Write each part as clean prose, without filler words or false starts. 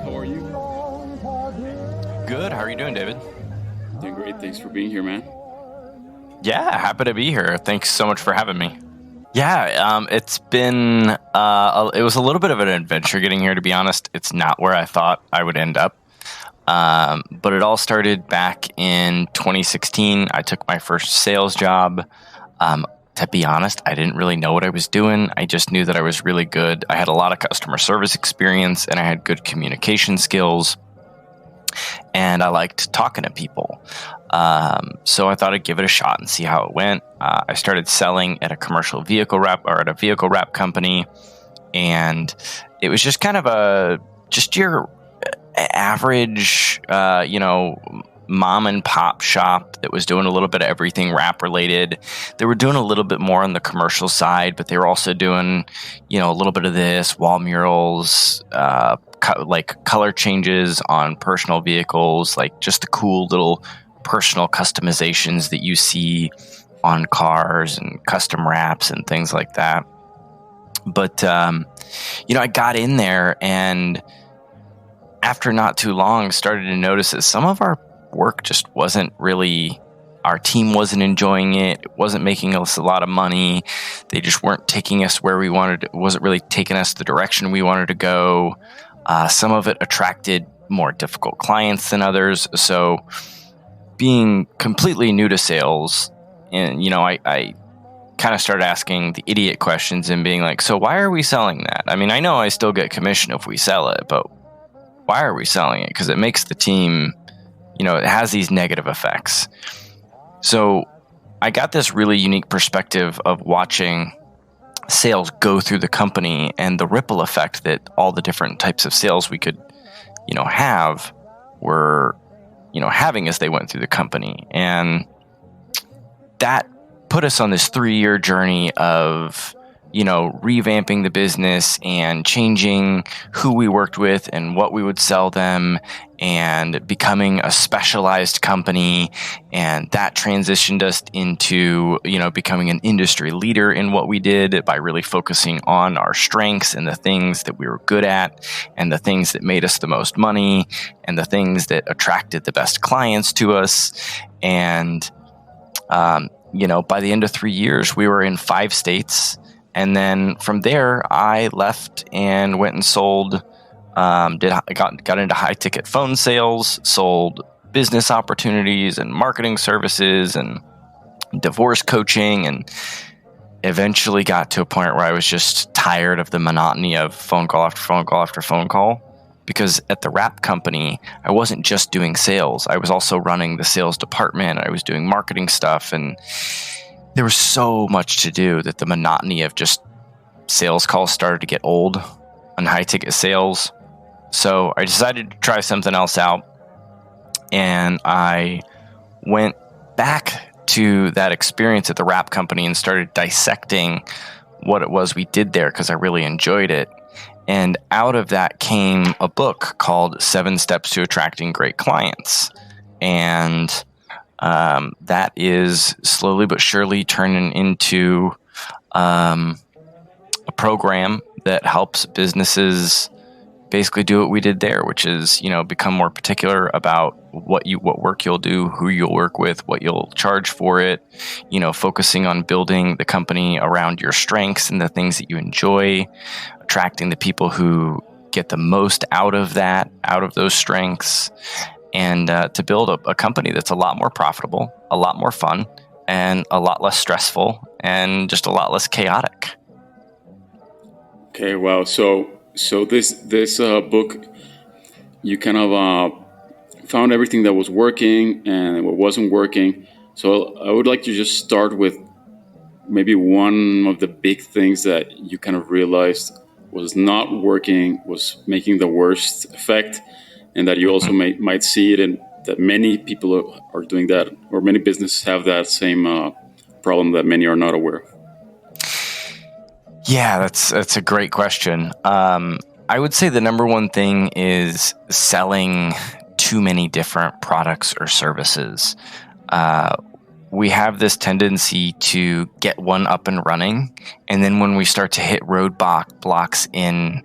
How are you? Good. How are you doing, David? Doing great. Thanks for being here, man. Yeah, happy to be here. Thanks so much for having me. Yeah, it's been it was a little bit of an adventure getting here. To be honest, it's not where I thought I would end up. But it all started back in 2016. I took my first sales job. To be honest, I didn't really know what I was doing. I just knew that I was really good. I had a lot of customer service experience and I had good communication skills. And I liked talking to people. So I thought I'd give it a shot and see how it went. I started selling at a commercial vehicle wrap or at a vehicle wrap company. And it was just kind of just your average, mom and pop shop that was doing a little bit of everything wrap related. They were doing a little bit more on the commercial side, but they were also doing, a little bit of this, wall murals, like color changes on personal vehicles, like just the cool little personal customizations that you see on cars and custom wraps and things like that. But, I got in there and after not too long started to notice that some of our work just wasn't really, our team wasn't enjoying it. It wasn't making us a lot of money. They just weren't taking us where we wanted. It wasn't really taking us the direction we wanted to go. Some of it attracted more difficult clients than others. So being completely new to sales, and, I kind of started asking the idiot questions and being like, so why are we selling that? I mean, I know I still get commission if we sell it, but why are we selling it? Because it makes the team, it has these negative effects. So I got this really unique perspective of watching sales go through the company and the ripple effect that all the different types of sales we could, have were, having as they went through the company. And that put us on this 3-year journey of, revamping the business and changing who we worked with and what we would sell them and becoming a specialized company. And that transitioned us into, becoming an industry leader in what we did by really focusing on our strengths and the things that we were good at and the things that made us the most money and the things that attracted the best clients to us. And, by the end of 3 years, we were in 5 states. And then from there, I left and went and sold, got into high ticket phone sales, sold business opportunities and marketing services and divorce coaching, and eventually got to a point where I was just tired of the monotony of phone call after phone call after phone call. Because at the wrap company, I wasn't just doing sales. I was also running the sales department. I was doing marketing stuff. And there was so much to do that the monotony of just sales calls started to get old on high ticket sales. So I decided to try something else out. And I went back to that experience at the wrap company and started dissecting what it was we did there because I really enjoyed it. And out of that came a book called 7 Steps to Attracting Great Clients. And that is slowly but surely turning into a program that helps businesses basically do what we did there, which is, become more particular about what work you'll do, who you'll work with, what you'll charge for it, focusing on building the company around your strengths and the things that you enjoy, attracting the people who get the most out of those strengths, and to build a company that's a lot more profitable, a lot more fun, and a lot less stressful, and just a lot less chaotic. Okay, wow. So this book, you kind of found everything that was working and what wasn't working. So I would like to just start with maybe one of the big things that you kind of realized was not working, was making the worst effect, and that you also might see it, and that many people are doing that, or many businesses have that same problem that many are not aware of. Yeah, that's a great question. I would say the number one thing is selling too many different products or services. We have this tendency to get one up and running, and then when we start to hit roadblocks in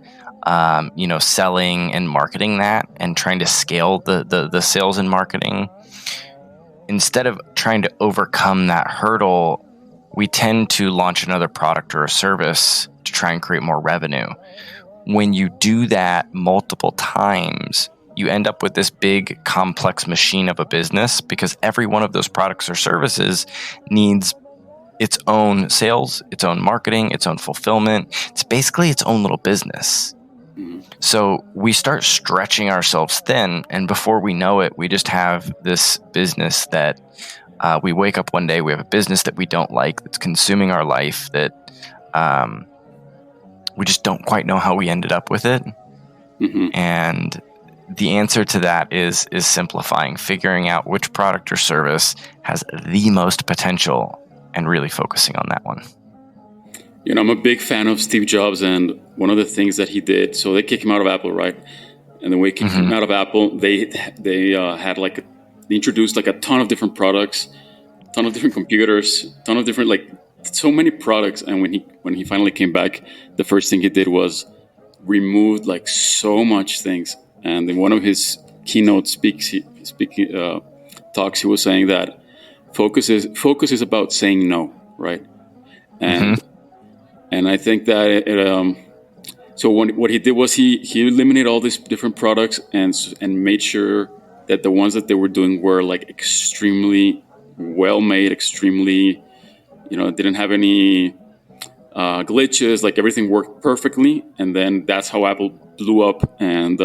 selling and marketing that and trying to scale the sales and marketing. Instead of trying to overcome that hurdle, we tend to launch another product or a service to try and create more revenue. When you do that multiple times, you end up with this big complex machine of a business, because every one of those products or services needs its own sales, its own marketing, its own fulfillment. It's basically its own little business. So we start stretching ourselves thin, and before we know it, we just have this business that we wake up one day, we have a business that we don't like, that's consuming our life, that we just don't quite know how we ended up with it. And the answer to that is simplifying, figuring out which product or service has the most potential and really focusing on that one. I'm a big fan of Steve Jobs, and one of the things that he did, so they kicked him out of Apple, right? And the way they kicked him out of Apple, they had they introduced like a ton of different products, a ton of different computers, a ton of different, like, so many products. And when he finally came back, the first thing he did was removed like so much things. And in one of his keynote talks, he was saying that focus is about saying no, right? And I think that so what he did was he eliminated all these different products and made sure that the ones that they were doing were like extremely well made, extremely, didn't have any glitches, like everything worked perfectly. And then that's how Apple blew up and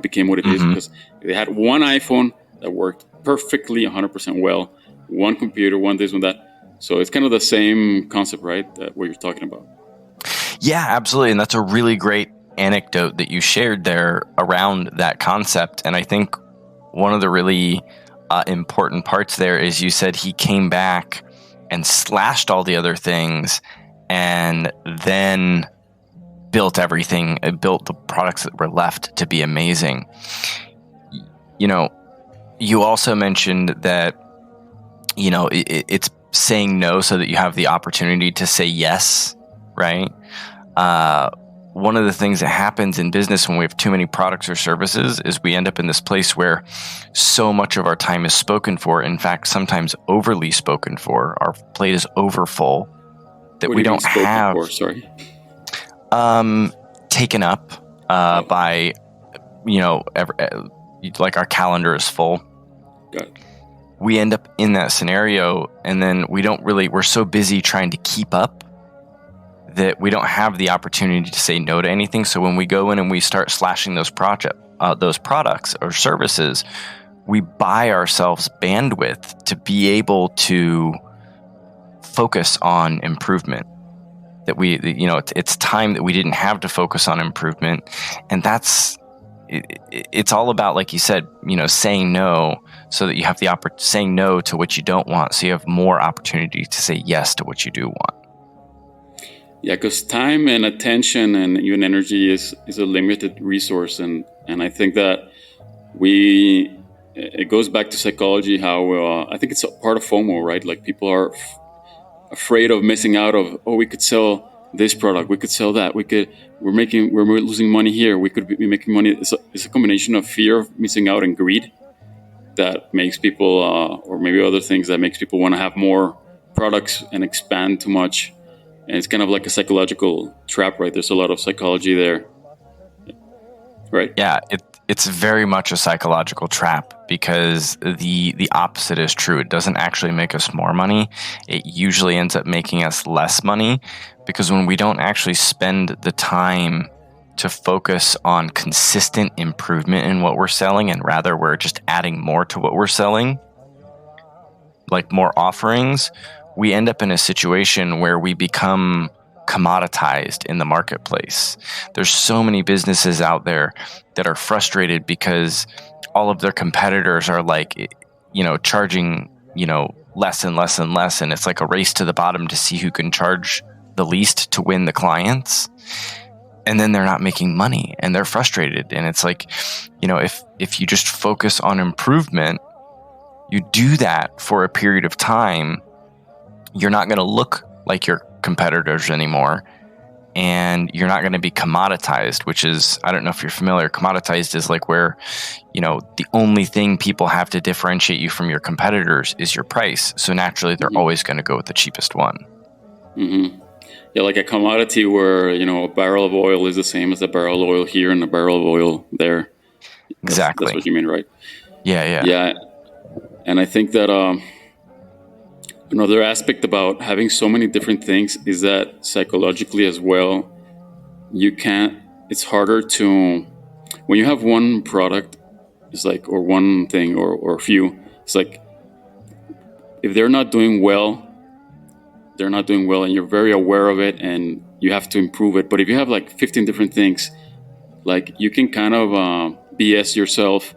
became what it is, because they had one iPhone that worked perfectly 100% well, one computer, one this, one that. So it's kind of the same concept, right? What you're talking about. Yeah, absolutely. And that's a really great anecdote that you shared there around that concept. And I think one of the really important parts there is you said he came back and slashed all the other things and then built everything, built the products that were left to be amazing. You also mentioned that, it's saying no so that you have the opportunity to say yes, right? One of the things that happens in business when we have too many products or services is we end up in this place where so much of our time is spoken for. In fact, sometimes overly spoken for. Our plate is over full that we don't have. For? Sorry. Taken up by, like our calendar is full. Got it. We end up in that scenario, and then we're so busy trying to keep up that we don't have the opportunity to say no to anything. So when we go in and we start slashing those products or services, we buy ourselves bandwidth to be able to focus on improvement. That it's time that we didn't have to focus on improvement. And it's all about, like you said, saying no, so that you have saying no to what you don't want, so you have more opportunity to say yes to what you do want. Yeah, because time and attention and even energy is a limited resource, and I think that it goes back to psychology. How I think it's a part of FOMO, right? Like people are afraid of missing out of, we could sell this product, we could sell that, we're losing money here, we could be making money. It's a combination of fear of missing out and greed that makes people, or maybe other things that makes people want to have more products and expand too much. And it's kind of like a psychological trap, right? There's a lot of psychology there, right? Yeah, it's very much a psychological trap, because the opposite is true. It doesn't actually make us more money. It usually ends up making us less money, because when we don't actually spend the time to focus on consistent improvement in what we're selling, and rather we're just adding more to what we're selling, like more offerings, we end up in a situation where we become commoditized in the marketplace. There's so many businesses out there that are frustrated because all of their competitors are like, charging, less and less and less. And it's like a race to the bottom to see who can charge the least to win the clients. And then they're not making money and they're frustrated. And it's like, if you just focus on improvement, you do that for a period of time, you're not going to look like your competitors anymore. and you're not going to be commoditized, which is, I don't know if you're familiar. Commoditized is like where, the only thing people have to differentiate you from your competitors is your price. So naturally, they're always going to go with the cheapest one. Mm-hmm. Yeah, like a commodity where, a barrel of oil is the same as a barrel of oil here and a barrel of oil there. Exactly. That's what you mean, right? Yeah. Yeah. And I think that another aspect about having so many different things is that psychologically as well, it's harder to, when you have one product, it's like, or one thing or a few, it's like, if they're not doing well, and you're very aware of it and you have to improve it. But if you have like 15 different things, like you can kind of BS yourself.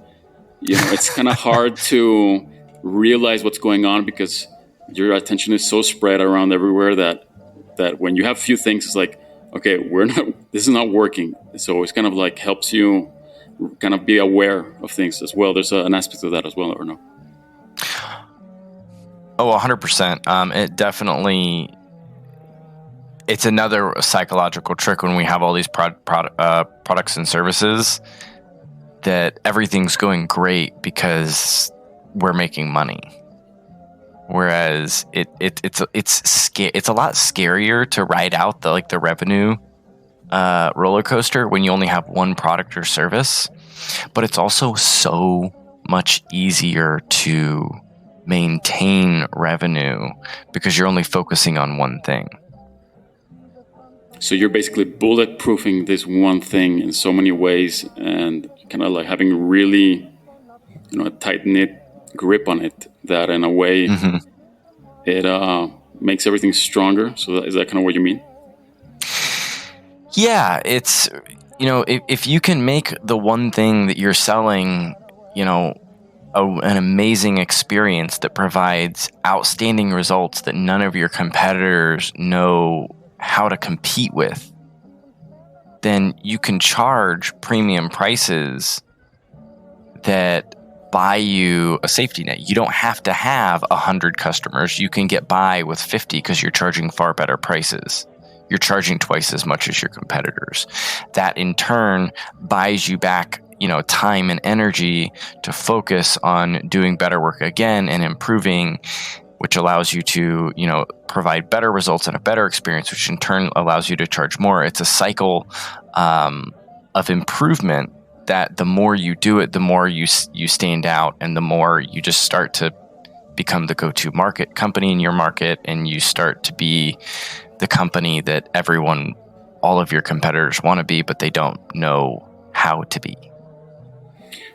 It's kind of hard to realize what's going on because your attention is so spread around everywhere that when you have few things, it's like, okay, this is not working. So it's kind of like helps you kind of be aware of things as well. There's an aspect of that as well, or no? Oh, 100%. It definitely, it's another psychological trick when we have all these products and services that everything's going great because we're making money. Whereas it's a lot scarier to ride out the revenue roller coaster when you only have one product or service, but it's also so much easier to maintain revenue because you're only focusing on one thing. So you're basically bulletproofing this one thing in so many ways and kind of like having really, a tight-knit grip on it that in a way it makes everything stronger. So is that kind of what you mean? Yeah, it's, if you can make the one thing that you're selling, an amazing experience that provides outstanding results that none of your competitors know how to compete with, then you can charge premium prices that buy you a safety net. You don't have to have 100 customers. You can get by with 50 because you're charging far better prices. You're charging twice as much as your competitors. That in turn buys you back, time and energy to focus on doing better work again and improving, which allows you to, provide better results and a better experience, which in turn allows you to charge more. It's a cycle of improvement that the more you do it, the more you stand out and the more you just start to become the go-to market company in your market, and you start to be the company that all of your competitors want to be, but they don't know how to be.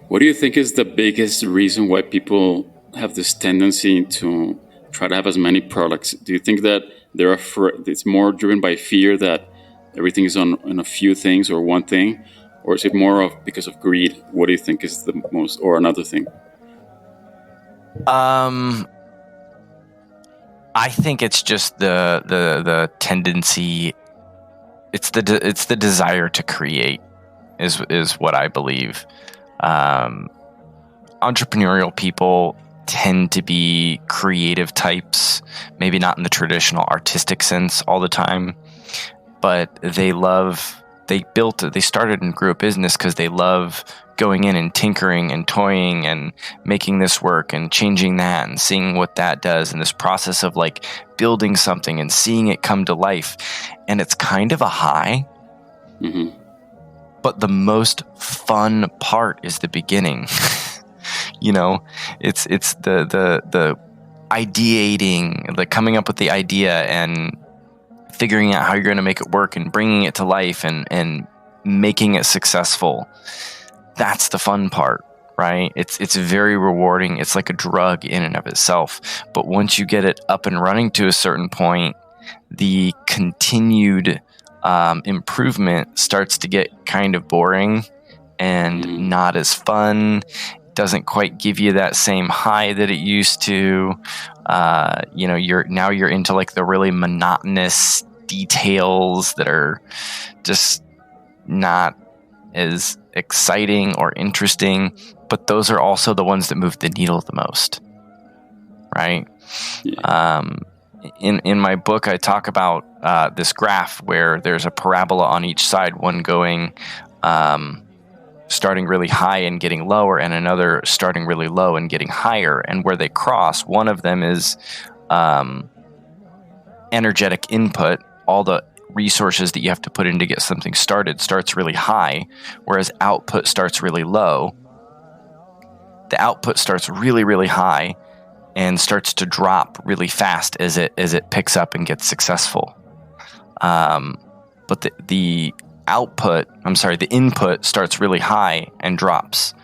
What do you think is the biggest reason why people have this tendency to try to have as many products? Do you think that it's more driven by fear that everything is on a few things or one thing? Or is it more of because of greed? What do you think is the most, or another thing? I think it's just the tendency. It's the desire to create is what I believe. Entrepreneurial people tend to be creative types, maybe not in the traditional artistic sense all the time, but they started and grew a business because they love going in and tinkering and toying and making this work and changing that and seeing what that does, and this process of like building something and seeing it come to life. And it's kind of a high. Mm-hmm. But the most fun part is the beginning. It's the ideating, like coming up with the idea and figuring out how you're going to make it work and bringing it to life and making it successful. That's the fun part, right? It's very rewarding. It's like a drug in and of itself. But once you get it up and running to a certain point, the continued improvement starts to get kind of boring and not as fun. Doesn't quite give you that same high that it used to. You're into like the really monotonous details that are just not as exciting or interesting, but those are also the ones that move the needle the most, right? Yeah. in my book, I talk about this graph where there's a parabola on each side, one going starting really high and getting lower, and another starting really low and getting higher. And where they cross, one of them is energetic input. All the resources that you have to put in to get something started starts really high, whereas output starts really low. The output starts really, really high and starts to drop really fast as it picks up and gets successful. But the input starts really high and drops.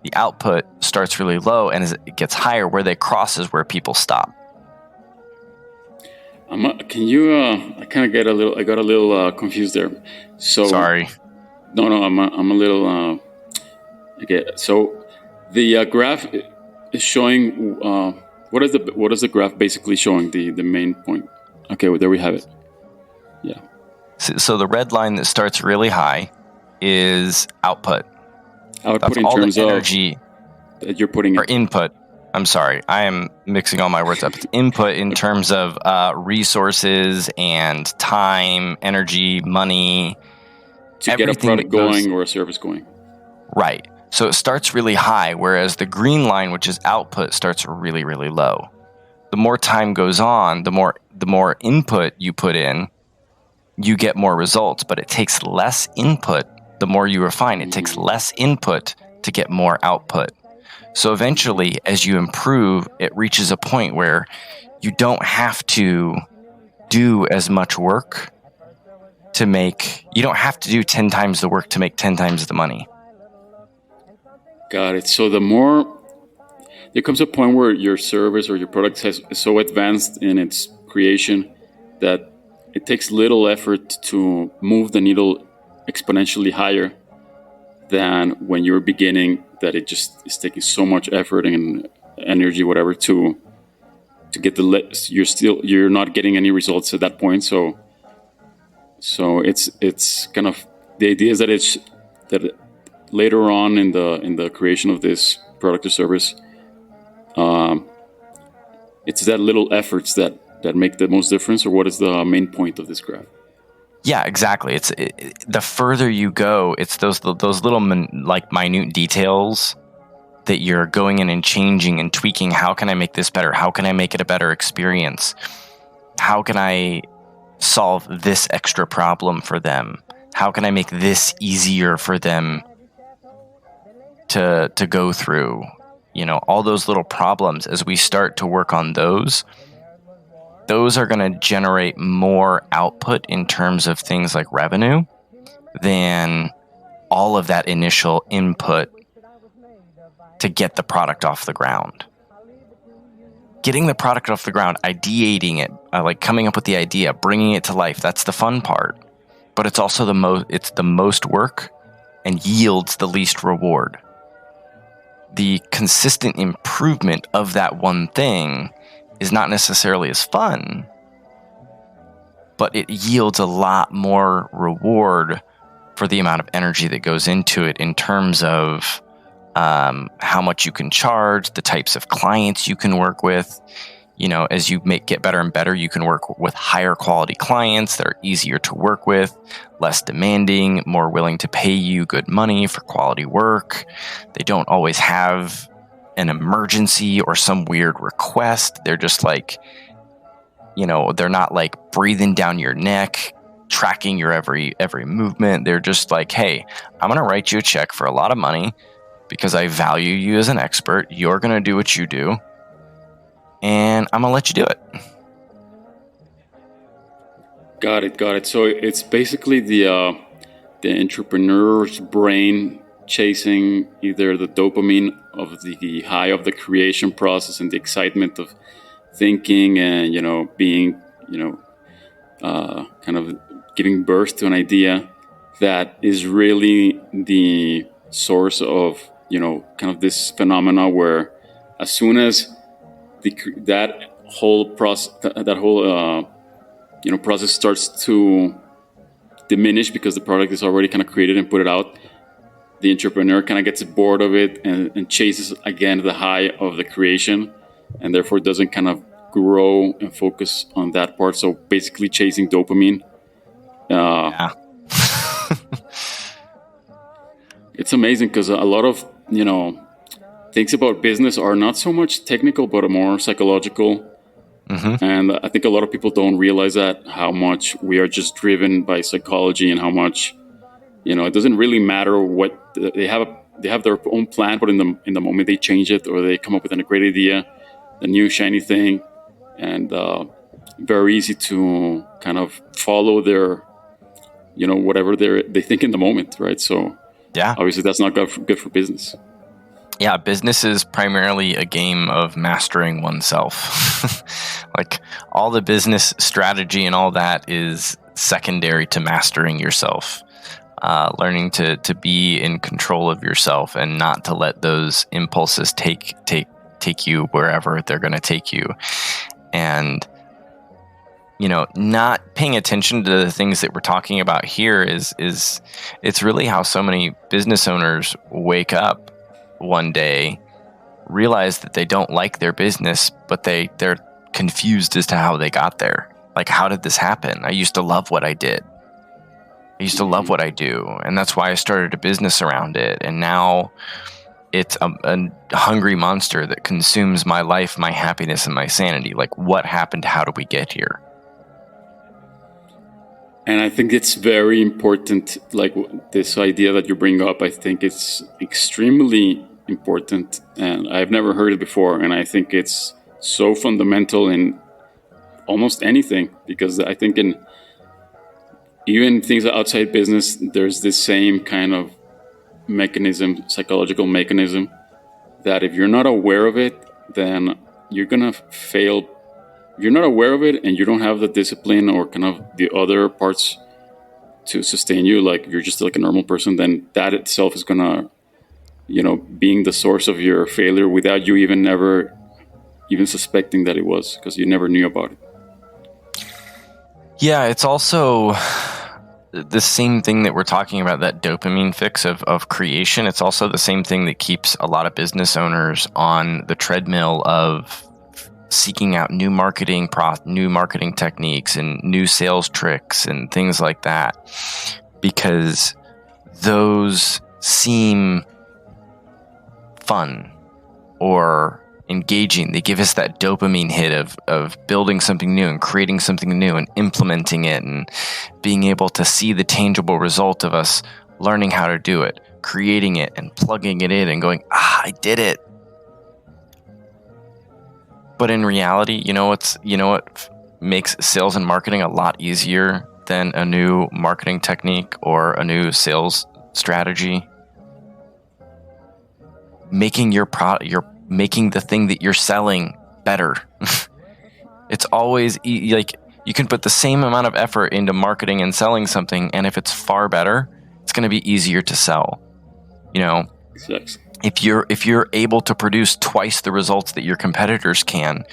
The output starts really low, and as it gets higher, where they cross is where people stop. Can you? I kind of I got a little confused there. So sorry. No, I'm a little. Okay, so the graph is showing. What is the graph basically showing? The main point. Okay, well, there we have it. Yeah. So the red line that starts really high is output. Output That's in all terms the energy that you're putting or input. I'm sorry, I am mixing all my words up. It's input in terms of resources and time, energy, money. To get a product going or a service going. Right. So it starts really high, whereas the green line, which is output, starts really, really low. The more time goes on, the more input you put in, you get more results, but it takes less input. The more you refine, it takes less input to get more output. So eventually, as you improve, it reaches a point where you don't have to do as much work you don't have to do 10 times the work to make 10 times the money. Got it. So there comes a point where your service or your product is so advanced in its creation that it takes little effort to move the needle exponentially higher than when you're beginning, that it just is taking so much effort and energy, whatever, to get you're not getting any results at that point. So it's kind of, the idea is that later on in the creation of this product or service, it's that little efforts that make the most difference. Or what is the main point of this graph? Yeah, exactly. The further you go, it's those little minute details that you're going in and changing and tweaking. How can I make this better? How can I make it a better experience? How can I solve this extra problem for them? How can I make this easier for them to go through? All those little problems, as we start to work on those are going to generate more output in terms of things like revenue than all of that initial input to get the product off the ground. Getting the product off the ground, ideating it, like coming up with the idea, bringing it to life, that's the fun part. But it's also the most work and yields the least reward. The consistent improvement of that one thing is not necessarily as fun, but it yields a lot more reward for the amount of energy that goes into it in terms of how much you can charge, the types of clients you can work with. As you get better and better, you can work with higher quality clients that are easier to work with, less demanding, more willing to pay you good money for quality work. They don't always have an emergency or some weird request. They're just like, they're not like breathing down your neck, tracking your every movement. They're just like, hey, I'm going to write you a check for a lot of money because I value you as an expert. You're going to do what you do, and I'm going to let you do it. Got it. So it's basically the entrepreneur's brain chasing either the dopamine of the high of the creation process and the excitement of thinking and being kind of giving birth to an idea that is really the source of kind of this phenomena where as soon as that whole process process starts to diminish because the product is already kind of created and put it out, the entrepreneur kind of gets bored of it and chases again the high of the creation, and therefore doesn't kind of grow and focus on that part. So basically chasing dopamine. Yeah. It's amazing because a lot of, things about business are not so much technical, but more psychological. And I think a lot of people don't realize that, how much we are just driven by psychology, and how much, it doesn't really matter what they have. They have their own plan, but in the moment they change it, or they come up with a great idea, a new shiny thing, and very easy to kind of follow their, whatever they think in the moment, right? So Yeah. obviously that's not good for business. Yeah, business is primarily a game of mastering oneself. Like, all the business strategy and all that is secondary to mastering yourself. Learning to be in control of yourself and not to let those impulses take you wherever they're going to take you. And not paying attention to the things that we're talking about here is it's really how so many business owners wake up one day, realize that they don't like their business, but they're confused as to how they got there. Like, how did this happen? I used to love what I did. I used to love what I do, and that's why I started a business around it. And now it's a hungry monster that consumes my life, my happiness, and my sanity. Like, what happened? How did we get here? And I think it's very important, like this idea that you bring up. I think it's extremely important, and I've never heard it before. And I think it's so fundamental in almost anything, because I think in even things outside business, there's this same kind of mechanism, psychological mechanism, that if you're not aware of it, then you're gonna fail. If you're not aware of it and you don't have the discipline or kind of the other parts to sustain you, like you're just like a normal person, then that itself is gonna, being the source of your failure without you even suspecting that it was, because you never knew about it. Yeah, it's also the same thing that we're talking about, that dopamine fix of creation. It's also the same thing that keeps a lot of business owners on the treadmill of seeking out new marketing techniques and new sales tricks and things like that, because those seem fun or engaging. They give us that dopamine hit of building something new and creating something new and implementing it and being able to see the tangible result of us learning how to do it, creating it and plugging it in and going, I did it. But in reality, you know what makes sales and marketing a lot easier than a new marketing technique or a new sales strategy? Making making the thing that you're selling better. It's always like, you can put the same amount of effort into marketing and selling something, and if it's far better, it's going to be easier to sell. Exactly. If you're able to produce twice the results that your competitors can,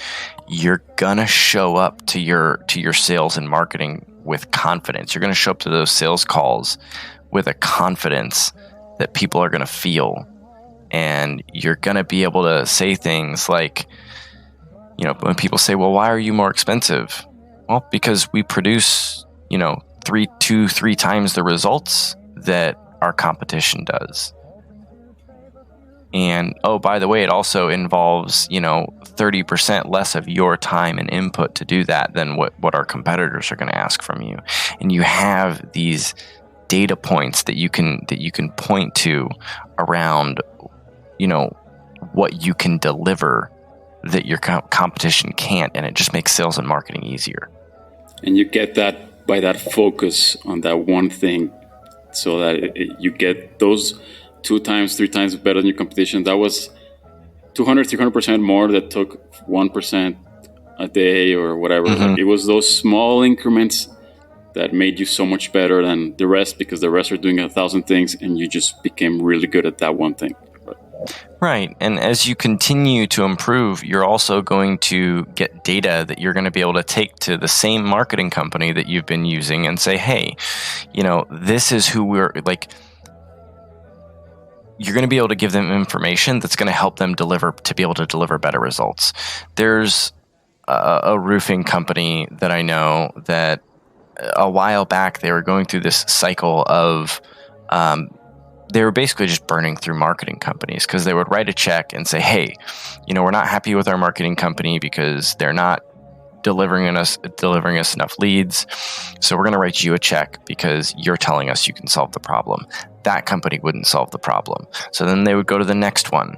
you're gonna show up to your sales and marketing with confidence. You're gonna show up to those sales calls with a confidence that people are gonna feel, and you're gonna be able to say things like, when people say, "Well, why are you more expensive?" Well, because we produce, 3 times the results that our competition does. And, oh, by the way, it also involves, 30% less of your time and input to do that than what our competitors are going to ask from you. And you have these data points that you can point to around, what you can deliver that your competition can't, and it just makes sales and marketing easier. And you get that by that focus on that one thing, so that you get those 2 times, 3 times better than your competition. That was 200, 300% more that took 1% a day or whatever. Mm-hmm. Like, it was those small increments that made you so much better than the rest, because the rest are doing 1,000 things and you just became really good at that one thing. Right. And as you continue to improve, you're also going to get data that you're going to be able to take to the same marketing company that you've been using and say, hey, this is who we're like. You're going to be able to give them information that's going to help them to be able to deliver better results. There's a roofing company that I know that a while back they were going through this cycle of they were basically just burning through marketing companies because they would write a check and say, hey, we're not happy with our marketing company because they're not delivering us enough leads. So we're going to write you a check because you're telling us you can solve the problem. That company wouldn't solve the problem. So then they would go to the next one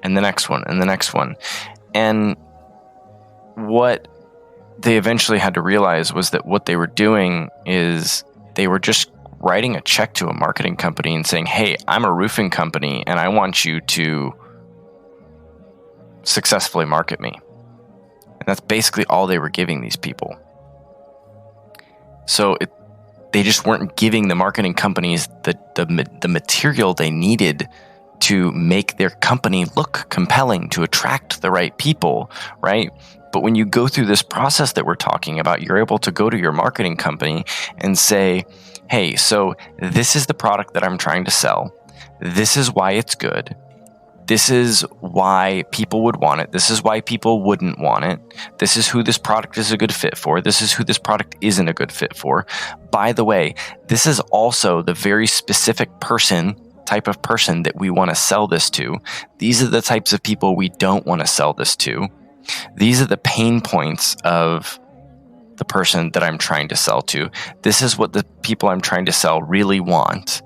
and the next one and the next one. And what they eventually had to realize was that what they were doing is they were just writing a check to a marketing company and saying, hey, I'm a roofing company and I want you to successfully market me. And that's basically all they were giving these people. So they just weren't giving the marketing companies the material they needed to make their company look compelling, to attract the right people, right? But when you go through this process that we're talking about, you're able to go to your marketing company and say, hey, so this is the product that I'm trying to sell. This is why it's good. This is why people would want it. This is why people wouldn't want it. This is who this product is a good fit for. This is who this product isn't a good fit for. By the way, this is also the very specific type of person that we want to sell this to. These are the types of people we don't want to sell this to. These are the pain points of the person that I'm trying to sell to. This is what the people I'm trying to sell really want.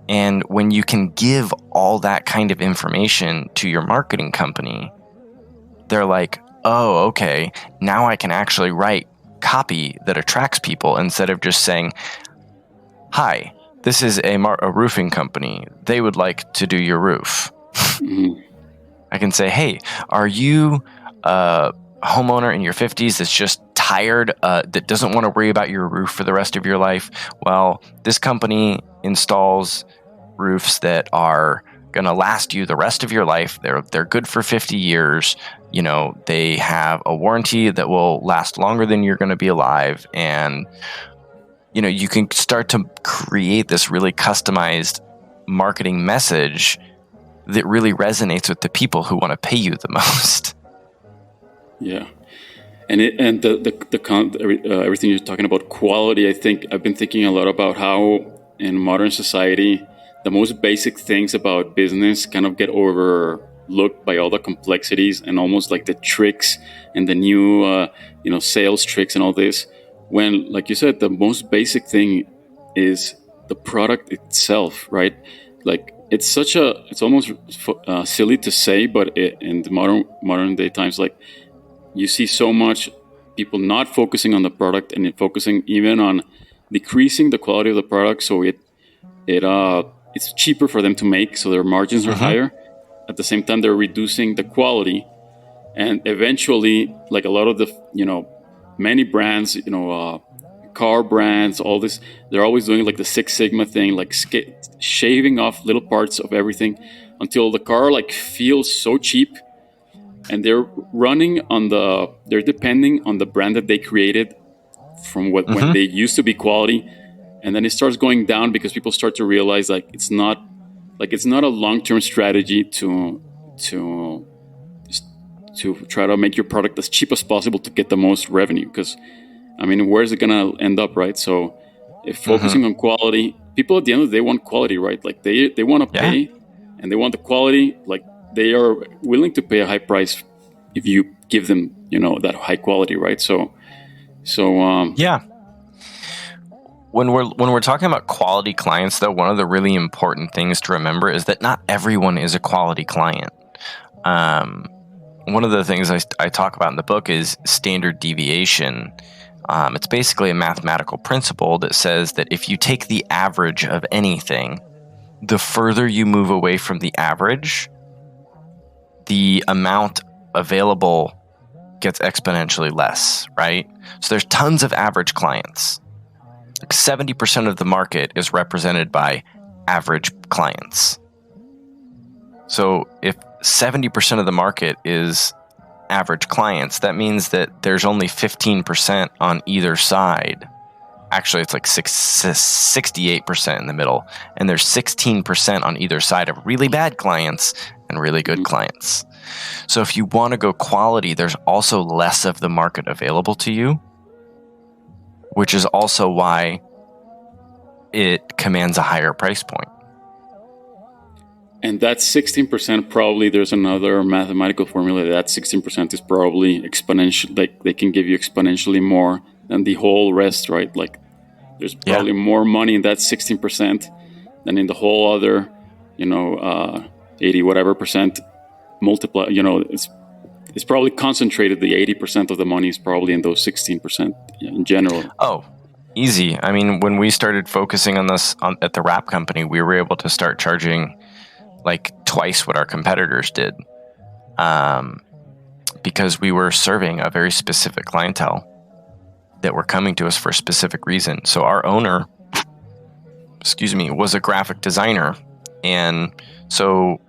And when you can give all that kind of information to your marketing company, they're like, oh, okay, now I can actually write copy that attracts people instead of just saying, hi, this is a roofing company. They would like to do your roof. Mm-hmm. I can say, hey, are you a homeowner in your 50s that's just tired, that doesn't want to worry about your roof for the rest of your life? Well, this company installs roofs that are going to last you the rest of your life. They're good for 50 years. They have a warranty that will last longer than you're going to be alive. And, you can start to create this really customized marketing message that really resonates with the people who want to pay you the most. Yeah. And everything you're talking about quality, I think I've been thinking a lot about how in modern society, the most basic things about business kind of get overlooked by all the complexities and almost like the tricks and the new, sales tricks and all this. When, like you said, the most basic thing is the product itself, right? Like it's almost silly to say, but in the modern day times, like you see so much people not focusing on the product and focusing even on decreasing the quality of the product, so it's cheaper for them to make, so their margins are higher. At the same time, they're reducing the quality, and eventually, like a lot of the many brands, car brands, all this, they're always doing like the Six Sigma thing, like shaving off little parts of everything until the car like feels so cheap, and they're depending on the brand that they created from when they used to be quality, and then it starts going down because people start to realize like it's not a long-term strategy to try to make your product as cheap as possible to get the most revenue, because I mean, where's it gonna end up, right? So if focusing on quality, people at the end of the day want quality, right? Like they want to pay, and they want the quality. Like they are willing to pay a high price if you give them that high quality, right? So yeah. When we're talking about quality clients, though, one of the really important things to remember is that not everyone is a quality client. One of the things I talk about in the book is standard deviation. It's basically a mathematical principle that says that if you take the average of anything, the further you move away from the average, the amount available gets exponentially less, right? So there's tons of average clients. 70% of the market is represented by average clients. So if 70% of the market is average clients, that means that there's only 15% on either side. Actually, it's like 68% in the middle, and there's 16% on either side of really bad clients and really good clients. So if you want to go quality, there's also less of the market available to you, which is also why it commands a higher price point. And that 16%, probably there's another mathematical formula. That 16% is probably exponential. Like they can give you exponentially more than the whole rest, right? Like there's probably more money in that 16% than in the whole other, 80 whatever percent multiply. It's probably concentrated. The 80% of the money is probably in those 16% in general. Oh, easy. I mean, when we started focusing on this at the wrap company, we were able to start charging like twice what our competitors did, because we were serving a very specific clientele that were coming to us for a specific reason. So our owner, was a graphic designer, and so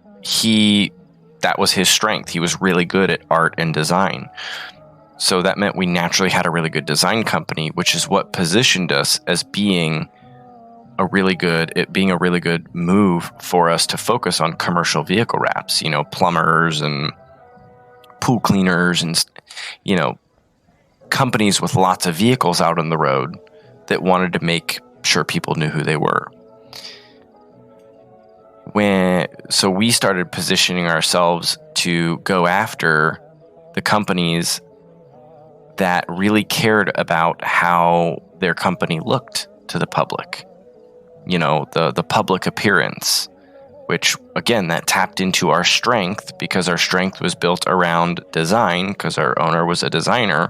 that was his strength. He was really good at art and design. So that meant we naturally had a really good design company, which is what positioned us as being a really good move for us to focus on commercial vehicle wraps, plumbers and pool cleaners and, companies with lots of vehicles out on the road that wanted to make sure people knew who they were. So we started positioning ourselves to go after the companies that really cared about how their company looked to the public. The public appearance, which again, that tapped into our strength because our strength was built around design because our owner was a designer.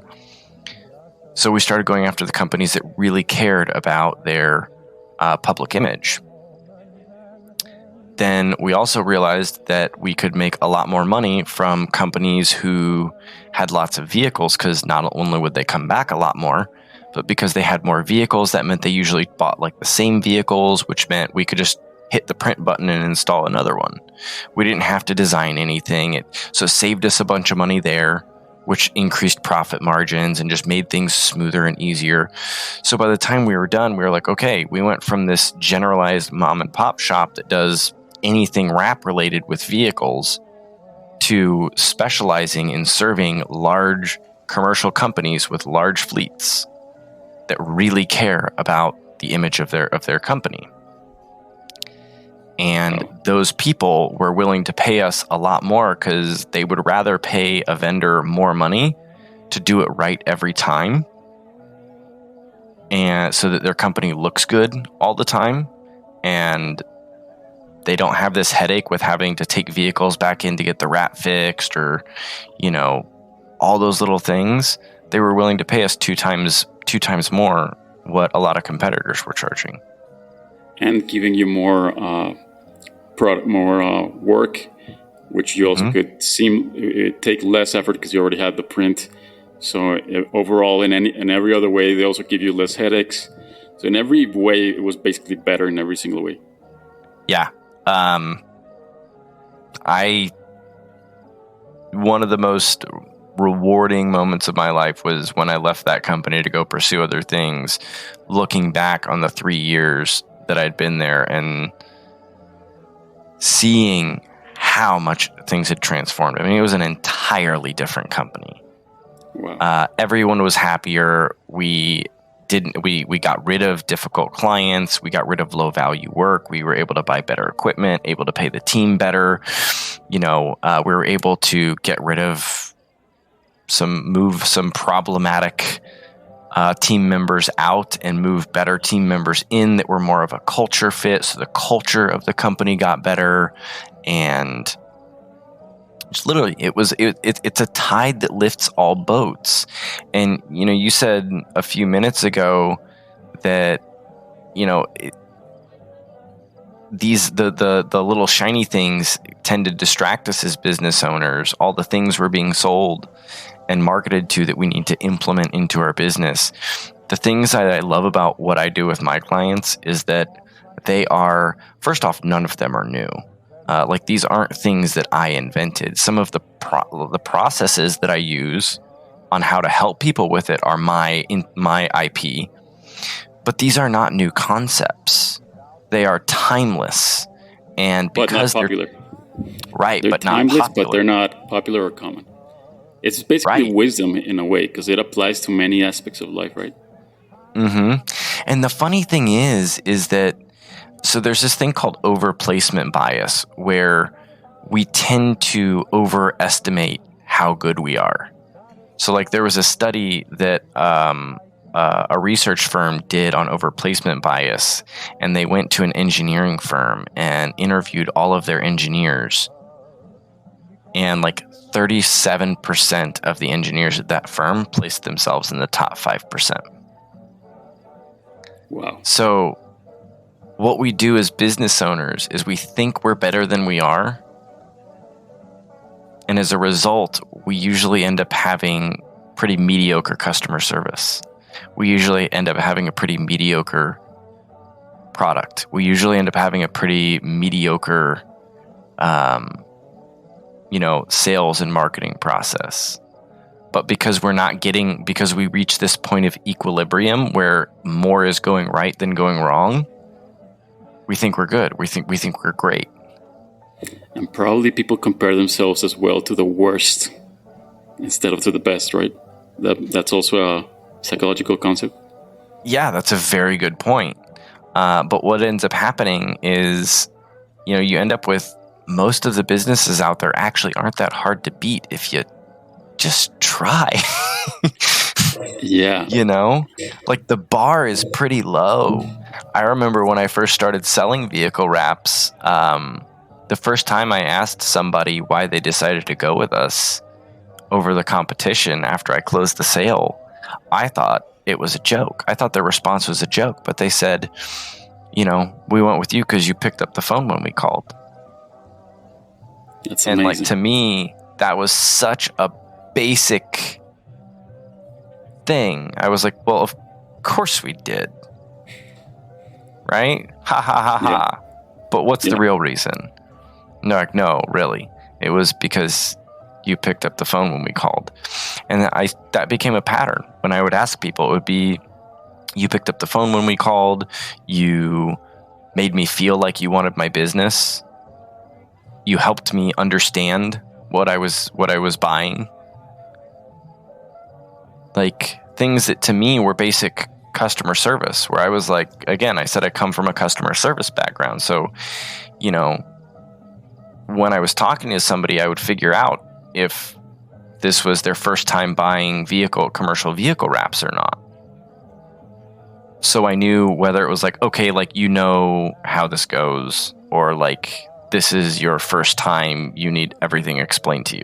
So we started going after the companies that really cared about their public image. Then we also realized that we could make a lot more money from companies who had lots of vehicles, because not only would they come back a lot more, but because they had more vehicles, that meant they usually bought like the same vehicles, which meant we could just hit the print button and install another one. We didn't have to design anything. So it saved us a bunch of money there, which increased profit margins and just made things smoother and easier. So by the time we were done, we were like, okay, we went from this generalized mom and pop shop that does anything wrap related with vehicles to specializing in serving large commercial companies with large fleets that really care about the image of their company. And those people were willing to pay us a lot more because they would rather pay a vendor more money to do it right every time, and so that their company looks good all the time, and they don't have this headache with having to take vehicles back in to get the wrap fixed or, all those little things. They were willing to pay us two times more what a lot of competitors were charging, and giving you more work, which you also could take less effort because you already had the print. So overall, in every other way, they also give you less headaches. So in every way, it was basically better in every single way. Yeah. One of the most rewarding moments of my life was when I left that company to go pursue other things, looking back on the 3 years that I'd been there and seeing how much things had transformed. I mean, it was an entirely different company. Wow. Everyone was happier. We got rid of difficult clients. We got rid of low value work. We were able to buy better equipment, able to pay the team better. We were able to get rid of move some problematic team members out and move better team members in that were more of a culture fit. So the culture of the company got better, and just literally, it's a tide that lifts all boats. And you said a few minutes ago that the little shiny things tend to distract us as business owners. All the things we're being sold and marketed to that we need to implement into our business. The things that I love about what I do with my clients is that they are, first off, none of them are new. Like these aren't things that I invented. Some of the processes that I use on how to help people with it are my IP, but these are not new concepts. They are timeless, and because but not popular. Right, They're but not timeless, but they're popular. not popular or common. It's basically Right. wisdom in a way because it applies to many aspects of life, right? And the funny thing is that, so there's this thing called overplacement bias where we tend to overestimate how good we are. So like there was a study that a research firm did on overplacement bias, and they went to an engineering firm and interviewed all of their engineers. And like 37% of the engineers at that firm placed themselves in the top 5%. Wow. So what we do as business owners is we think we're better than we are. And as a result, we usually end up having pretty mediocre customer service. We usually end up having a pretty mediocre product. We usually end up having a pretty mediocre, sales and marketing process. But because we reach this point of equilibrium where more is going right than going wrong, we think we're good. We think we're great. And probably people compare themselves as well to the worst instead of to the best, right? That's also a psychological concept. Yeah, that's a very good point. But what ends up happening is, you end up with most of the businesses out there actually aren't that hard to beat if you just try. Yeah. Like the bar is pretty low. I remember when I first started selling vehicle wraps, the first time I asked somebody why they decided to go with us over the competition after I closed the sale, I thought it was a joke. I thought their response was a joke, but they said, we went with you because you picked up the phone when we called. That's And amazing. like, to me, that was such a basic thing. I was like, well, of course we did. Right? Ha ha ha Yeah. ha. But what's the real reason? No, really. It was because you picked up the phone when we called. And that became a pattern. When I would ask people, it would be, you picked up the phone when we called, you made me feel like you wanted my business, you helped me understand what I was buying. Like things that to me were basic customer service, where I was like, again, I said I come from a customer service background. So, when I was talking to somebody, I would figure out if this was their first time buying commercial vehicle wraps or not. So I knew whether it was like, okay, like, how this goes, or like, this is your first time, you need everything explained to you.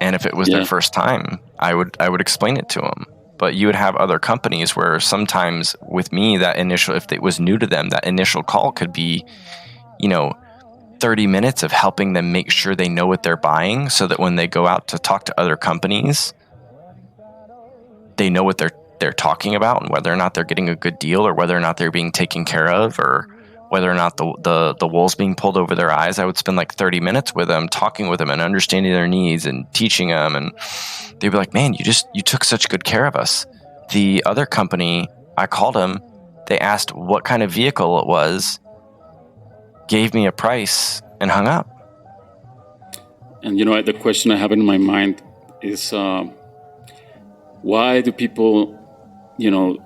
And if it was their first time, I would explain it to them. But you would have other companies where sometimes with me, if it was new to them, that initial call could be, 30 minutes of helping them make sure they know what they're buying, so that when they go out to talk to other companies, they know what they're talking about, and whether or not they're getting a good deal, or whether or not they're being taken care of, or whether or not the wool's being pulled over their eyes. I would spend like 30 minutes with them, talking with them and understanding their needs and teaching them. And they'd be like, man, you took such good care of us. The other company, I called them, they asked what kind of vehicle it was, gave me a price, and hung up. And the question I have in my mind is, why do people,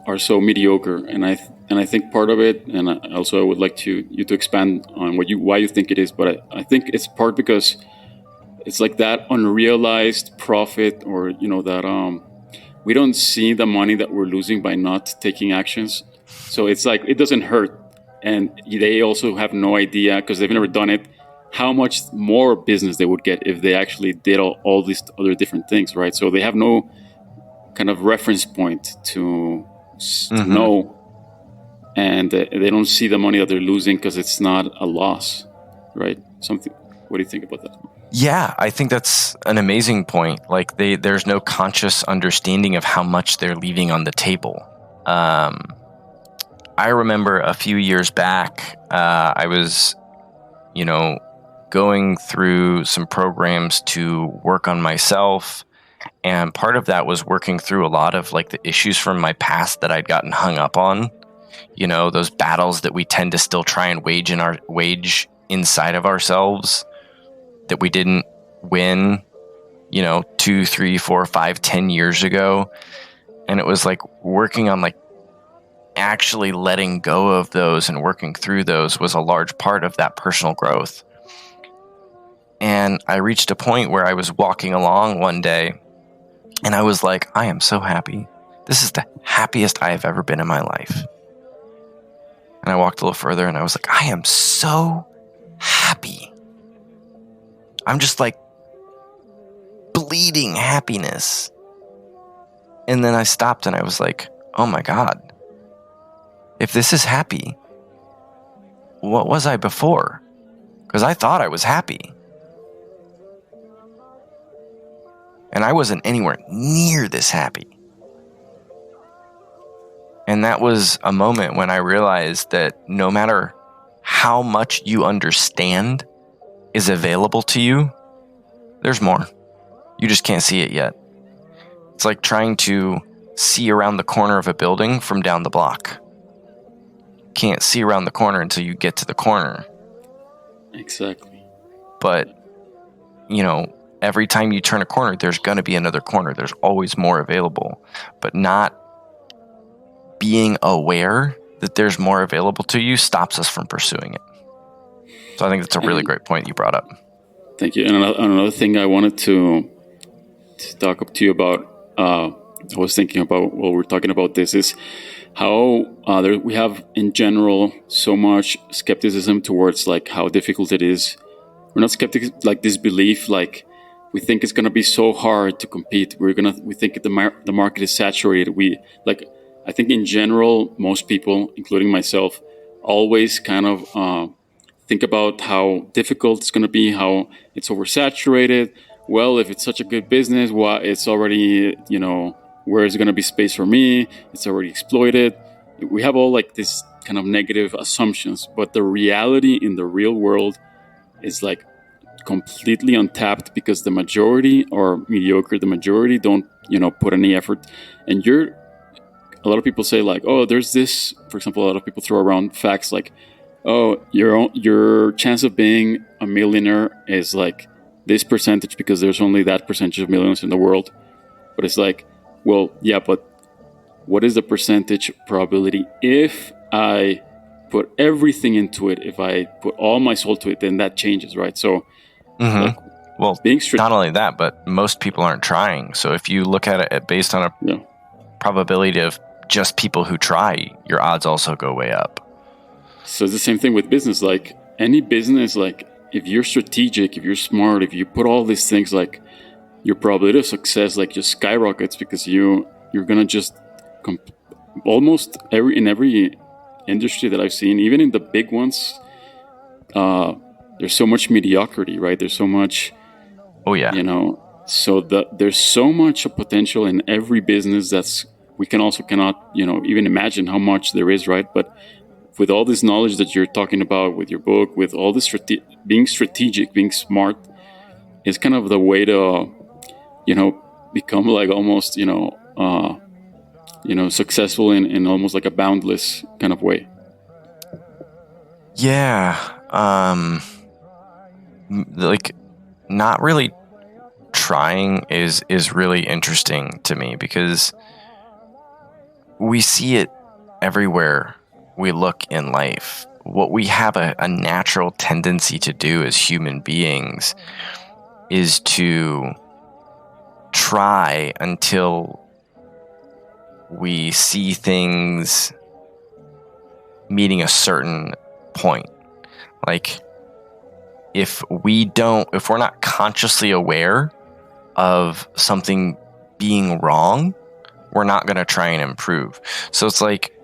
are so mediocre? And I think part of it, and also I would like you to expand on why you think it is. But I think it's part because it's like that unrealized profit, or that we don't see the money that we're losing by not taking actions. So it's like it doesn't hurt, and they also have no idea, because they've never done it, how much more business they would get if they actually did all these other different things, right? So they have no kind of reference point to know, and they don't see the money that they're losing because it's not a loss, right? What do you think about that? Yeah, I think that's an amazing point. Like there's no conscious understanding of how much they're leaving on the table. I remember a few years back, I was, going through some programs to work on myself. And part of that was working through a lot of like the issues from my past that I'd gotten hung up on. Those battles that we tend to still try and wage inside of ourselves that we didn't win, 2, 3, 4, 5, 10 years ago. And it was like working on like actually letting go of those and working through those was a large part of that personal growth. And I reached a point where I was walking along one day and I was like, I am so happy. This is the happiest I have ever been in my life. And I walked a little further and I was like, I am so happy. I'm just like bleeding happiness. And then I stopped and I was like, oh my God, if this is happy, what was I before? Because I thought I was happy. And I wasn't anywhere near this happy. And that was a moment when I realized that no matter how much you understand is available to you, there's more. You just can't see it yet. It's like trying to see around the corner of a building from down the block. Can't see around the corner until you get to the corner. Exactly. But, every time you turn a corner, there's going to be another corner. There's always more available. But not being aware that there's more available to you stops us from pursuing it. So I think that's a really great point you brought up. Thank you. And another thing I wanted to talk up to you about, I was thinking about while we're talking about this, is how we have in general so much skepticism towards like how difficult it is. We're not skeptics, like this belief, like we think it's going to be so hard to compete. We think the market is saturated. I think in general, most people, including myself, always kind of think about how difficult it's going to be, how it's oversaturated. Well, if it's such a good business, it's already, where is going to be space for me? It's already exploited. We have all like this kind of negative assumptions, but the reality in the real world is like completely untapped because the majority are mediocre. The majority don't, put any effort. And a lot of people say like, oh, there's this, for example, a lot of people throw around facts like, oh, your chance of being a millionaire is like this percentage because there's only that percentage of millionaires in the world. But it's like, well, yeah, but what is the percentage probability if I put everything into it? If I put all my soul to it, then that changes, right? So, like, well, not only that, but most people aren't trying. So if you look at it based on a probability of just people who try, your odds also go way up. So it's the same thing with business. Like any business, like if you're strategic, if you're smart, if you put all these things, like your probability of success like just skyrockets because you're gonna just almost in every industry that I've seen, even in the big ones, there's so much mediocrity, right? There's so much. Oh yeah. So there's so much potential in every business we cannot even imagine how much there is, right? But with all this knowledge that you're talking about with your book, with all this being strategic, being smart, is kind of the way to, become like almost, successful in almost like a boundless kind of way. Yeah. Like not really trying is really interesting to me because we see it everywhere we look in life. What we have a natural tendency to do as human beings is to try until we see things meeting a certain point. Like if we're not consciously aware of something being wrong, we're not going to try and improve. So it's like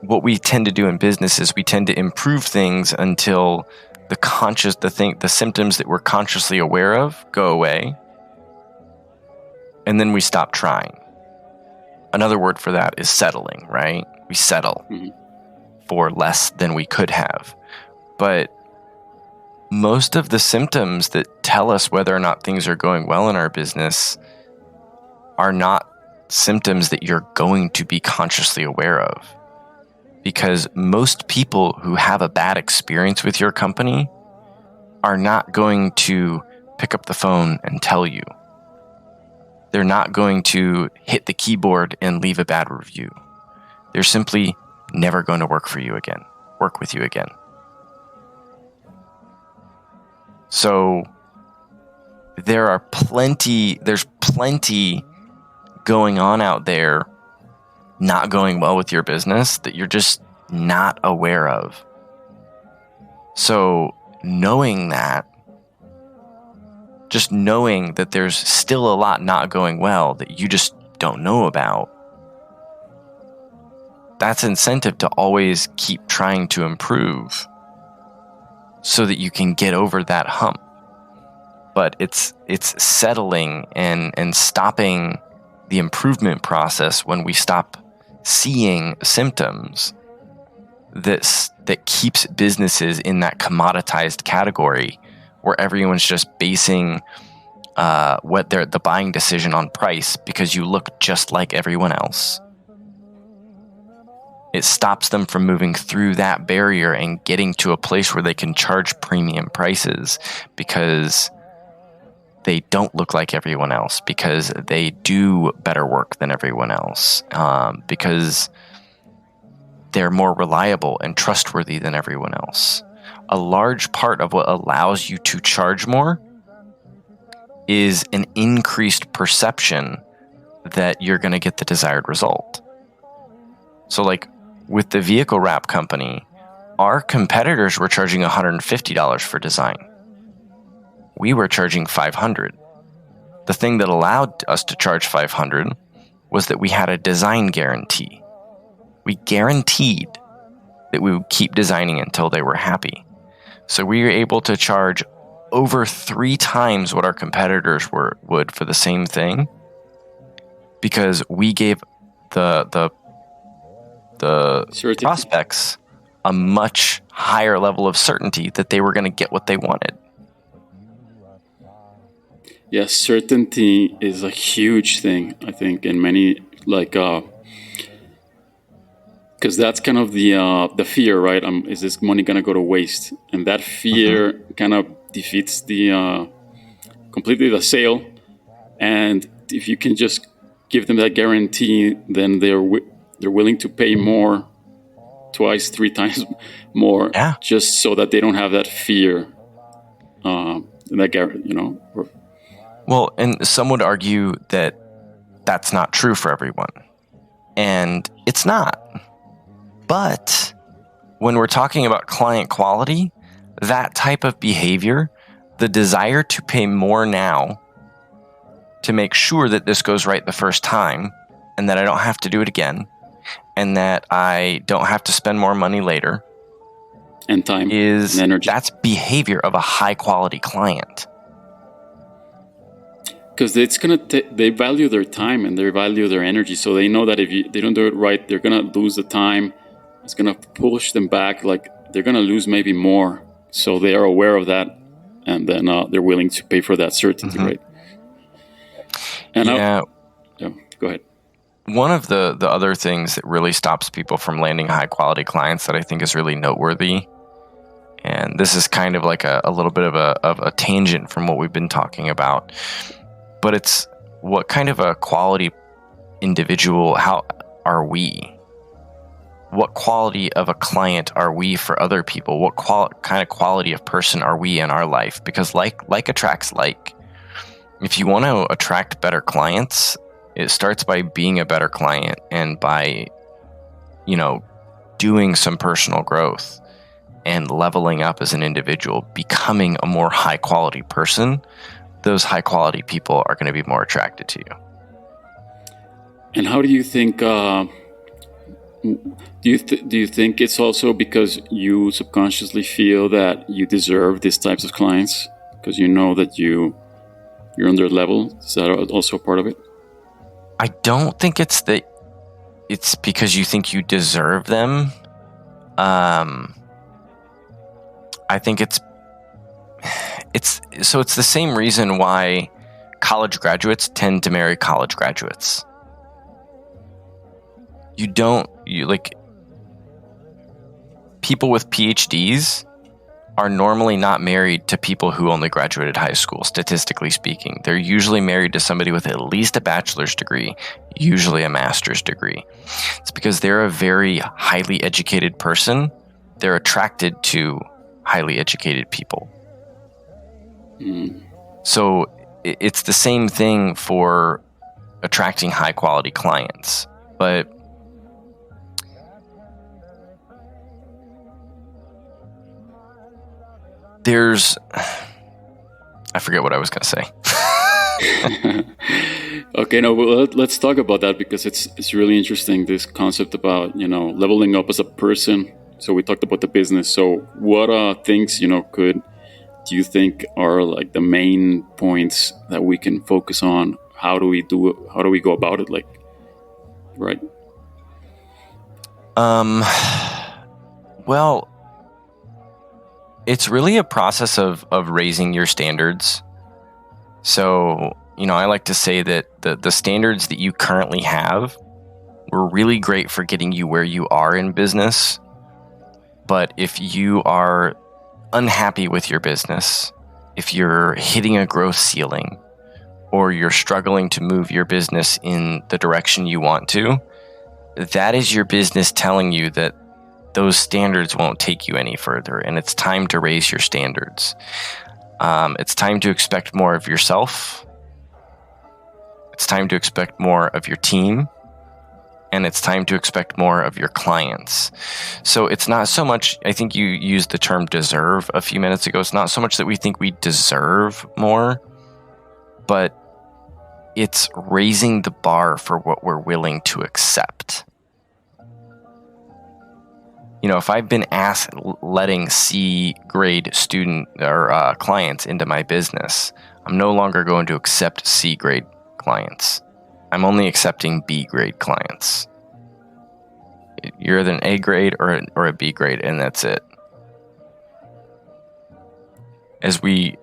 what we tend to do in business is we tend to improve things until the symptoms that we're consciously aware of go away. And then we stop trying. Another word for that is settling, right? We settle for less than we could have. But most of the symptoms that tell us whether or not things are going well in our business are not symptoms that you're going to be consciously aware of. Because most people who have a bad experience with your company are not going to pick up the phone and tell you. They're not going to hit the keyboard and leave a bad review. They're simply never going to work with you again. So there's plenty going on out there not going well with your business that you're just not aware of. So knowing that there's still a lot not going well that you just don't know about, that's incentive to always keep trying to improve so that you can get over that hump. But it's settling and stopping the improvement process when we stop seeing symptoms that keeps businesses in that commoditized category where everyone's just basing the buying decision on price because you look just like everyone else. It stops them from moving through that barrier and getting to a place where they can charge premium prices because they don't look like everyone else, because they do better work than everyone else, because they're more reliable and trustworthy than everyone else. A large part of what allows you to charge more is an increased perception that you're going to get the desired result. So like with the vehicle wrap company, our competitors were charging $150 for design. We were charging $500. The thing that allowed us to charge $500 was that we had a design guarantee. We guaranteed that we would keep designing until they were happy. So we were able to charge over 3 times what our competitors would for the same thing because we gave the prospects a much higher level of certainty that they were going to get what they wanted. Yes, certainty is a huge thing, I think, in many, because that's kind of the fear, right? Is this money going to go to waste? And that fear kind of defeats completely the sale. And if you can just give them that guarantee, then they're willing to pay more, 2x, 3 times more, just so that they don't have that fear. Well, and some would argue that that's not true for everyone. And it's not. But when we're talking about client quality, that type of behavior, the desire to pay more now to make sure that this goes right the first time and that I don't have to do it again and that I don't have to spend more money later, and time and energy. That's behavior of a high quality client. Because it's they value their time and they value their energy, so they know that if they don't do it right, they're gonna lose the time. It's gonna push them back. Like they're gonna lose maybe more. So they are aware of that, and then they're willing to pay for that certainty, right? And go ahead. One of the other things that really stops people from landing high quality clients that I think is really noteworthy, and this is kind of like a little bit of a tangent from what we've been talking about, but it's what kind of a quality individual, how are we? What quality of a client are we for other people? What kind of quality of person are we in our life? Because like attracts like. If you want to attract better clients, it starts by being a better client and by, doing some personal growth and leveling up as an individual, becoming a more high quality person. Those high quality people are going to be more attracted to you. And how do you think? Do you think it's also because you subconsciously feel that you deserve these types of clients because you know that you're on their level? Is that also part of it? I don't think it's because you think you deserve them. I think it's the same reason why college graduates tend to marry college graduates. People with PhDs are normally not married to people who only graduated high school, statistically speaking. They're usually married to somebody with at least a bachelor's degree, usually a master's degree. It's because they're a very highly educated person. They're attracted to highly educated people. So it's the same thing for attracting high quality clients. But I forget what I was going to say. Okay, no, well, let's talk about that, because it's really interesting, this concept about, leveling up as a person. So we talked about the business. So what things, do you think are like the main points that we can focus on? How do we go about it? Like, right. Well, it's really a process of raising your standards. So, I like to say that the standards that you currently have were really great for getting you where you are in business. But if you are unhappy with your business, if you're hitting a growth ceiling, or you're struggling to move your business in the direction you want to, that is your business telling you that those standards won't take you any further, and it's time to raise your standards. It's time to expect more of yourself. It's time to expect more of your team. And it's time to expect more of your clients. So it's not so much, I think you used the term deserve a few minutes ago. It's not so much that we think we deserve more, but it's raising the bar for what we're willing to accept. If I've been asked letting C grade student or clients into my business, I'm no longer going to accept C grade clients. I'm only accepting B grade clients. You're either an A grade or a B grade, and that's it. As we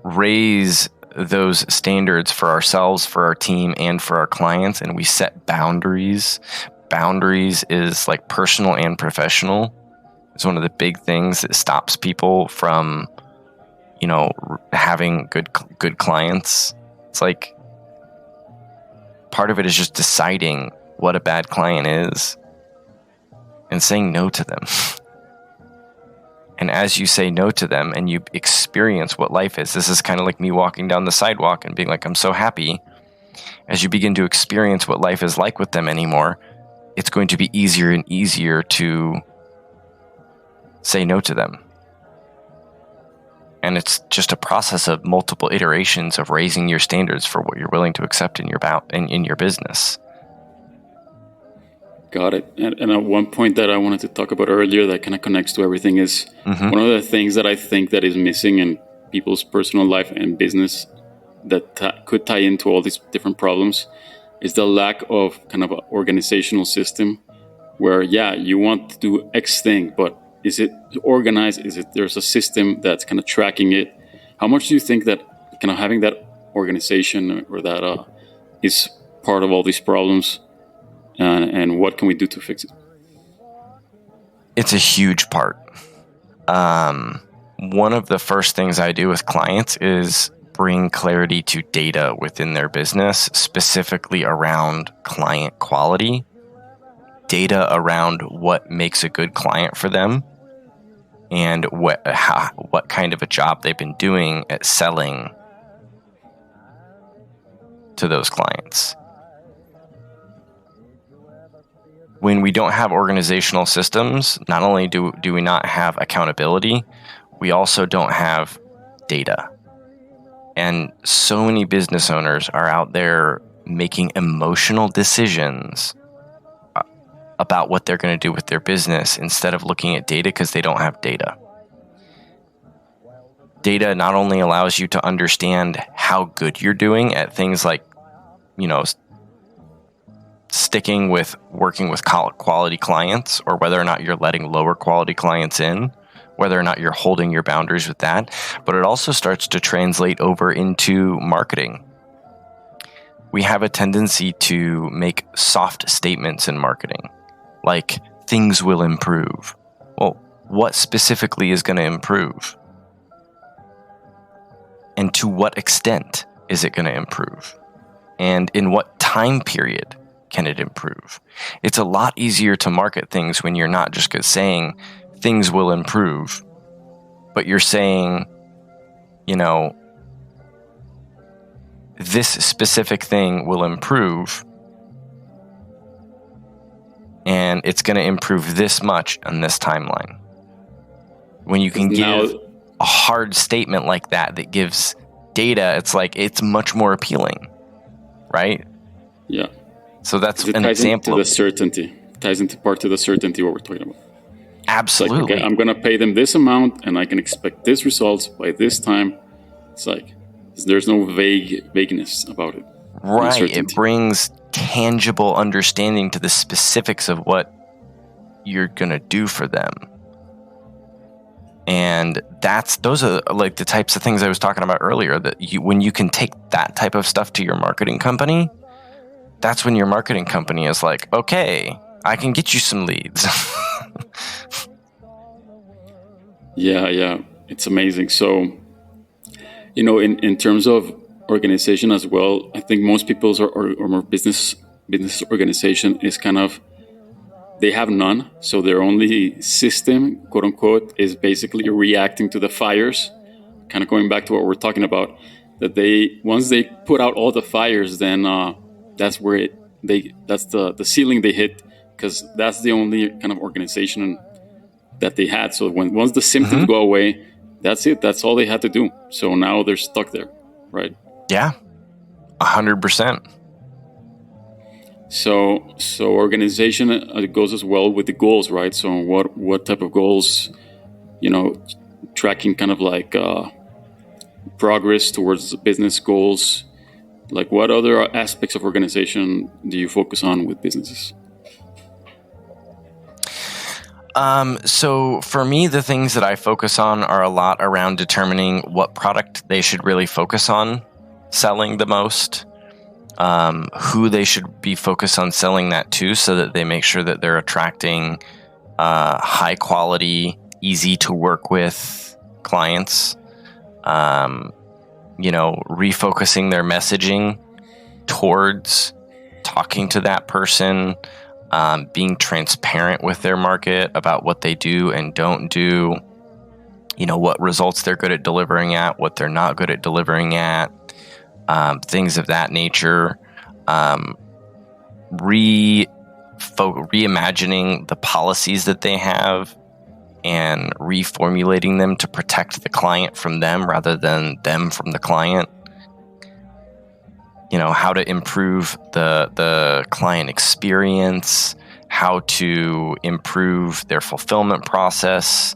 raise those standards for ourselves, for our team, and for our clients, and we set boundaries. Boundaries is like personal and professional. It's one of the big things that stops people from, having good clients. It's like part of it is just deciding what a bad client is and saying no to them. And as you say no to them and you experience what life is, this is kind of like me walking down the sidewalk and being like, I'm so happy. As you begin to experience what life is like with them anymore, it's going to be easier and easier to say no to them. And it's just a process of multiple iterations of raising your standards for what you're willing to accept in your business. Got it. And at one point that I wanted to talk about earlier that kind of connects to everything is one of the things that I think that is missing in people's personal life and business that could tie into all these different problems is the lack of kind of an organizational system where, you want to do X thing, but is it organized? There's a system that's kind of tracking it? How much do you think that kind of having that organization or that is part of all these problems? And what can we do to fix it? It's a huge part. One of the first things I do with clients is bring clarity to data within their business, specifically around client quality, data around what makes a good client for them, and what kind of a job they've been doing at selling to those clients. When we don't have organizational systems, not only do we not have accountability, we also don't have data. And so many business owners are out there making emotional decisions about what they're going to do with their business instead of looking at data because they don't have data. Data not only allows you to understand how good you're doing at things like, sticking with working with quality clients, or whether or not you're letting lower quality clients in, whether or not you're holding your boundaries with that, but it also starts to translate over into marketing. We have a tendency to make soft statements in marketing, like things will improve. Well, what specifically is going to improve? And to what extent is it going to improve? And in what time period can it improve? It's a lot easier to market things when you're not just saying things will improve, but you're saying, this specific thing will improve, and it's going to improve this much on this timeline. When you can give a hard statement like that gives data, it's much more appealing, right? Yeah. So that's an example of the certainty. It ties into part of the certainty what we're talking about. Absolutely. It's like, okay, I'm going to pay them this amount, and I can expect this results by this time. It's like there's no vagueness about it. Right. It brings tangible understanding to the specifics of what you're going to do for them. And those are like the types of things I was talking about earlier, that when you can take that type of stuff to your marketing company, that's when your marketing company is like, okay, I can get you some leads. Yeah. It's amazing. So, in terms of organization as well, I think most people's or more business organization is kind of, they have none. So their only system, quote unquote, is basically reacting to the fires. Kind of going back to what we're talking about, that once they put out all the fires, then that's where that's the ceiling they hit, because that's the only kind of organization that they had. So once the symptoms go away, that's it. That's all they had to do. So now they're stuck there, right? Yeah, 100%. So organization goes as well with the goals, right? So what type of goals, tracking kind of like progress towards the business goals. Like, what other aspects of organization do you focus on with businesses? So for me, the things that I focus on are a lot around determining what product they should really focus on selling the most, who they should be focused on selling that to, so that they make sure that they're attracting high quality, easy to work with clients, refocusing their messaging towards talking to that person, being transparent with their market about what they do and don't do, what results they're good at delivering at, what they're not good at delivering at, things of that nature. Reimagining the policies that they have and reformulating them to protect the client from them rather than them from the client. How to improve the client experience, how to improve their fulfillment process.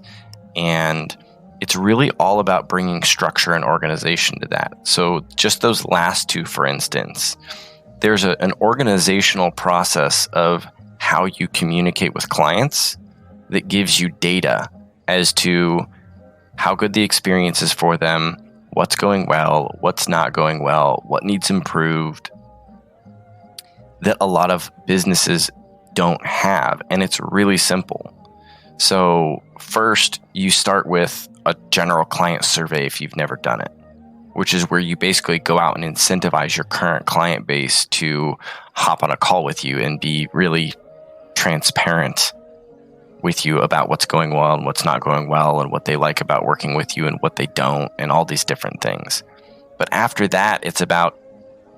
And it's really all about bringing structure and organization to that. So just those last two, for instance, there's an organizational process of how you communicate with clients that gives you data as to how good the experience is for them, what's going well, what's not going well, what needs improved, that a lot of businesses don't have. And it's really simple. So first, you start with a general client survey if you've never done it, which is where you basically go out and incentivize your current client base to hop on a call with you and be really transparent with you about what's going well and what's not going well, and what they like about working with you and what they don't, and all these different things. But after that, it's about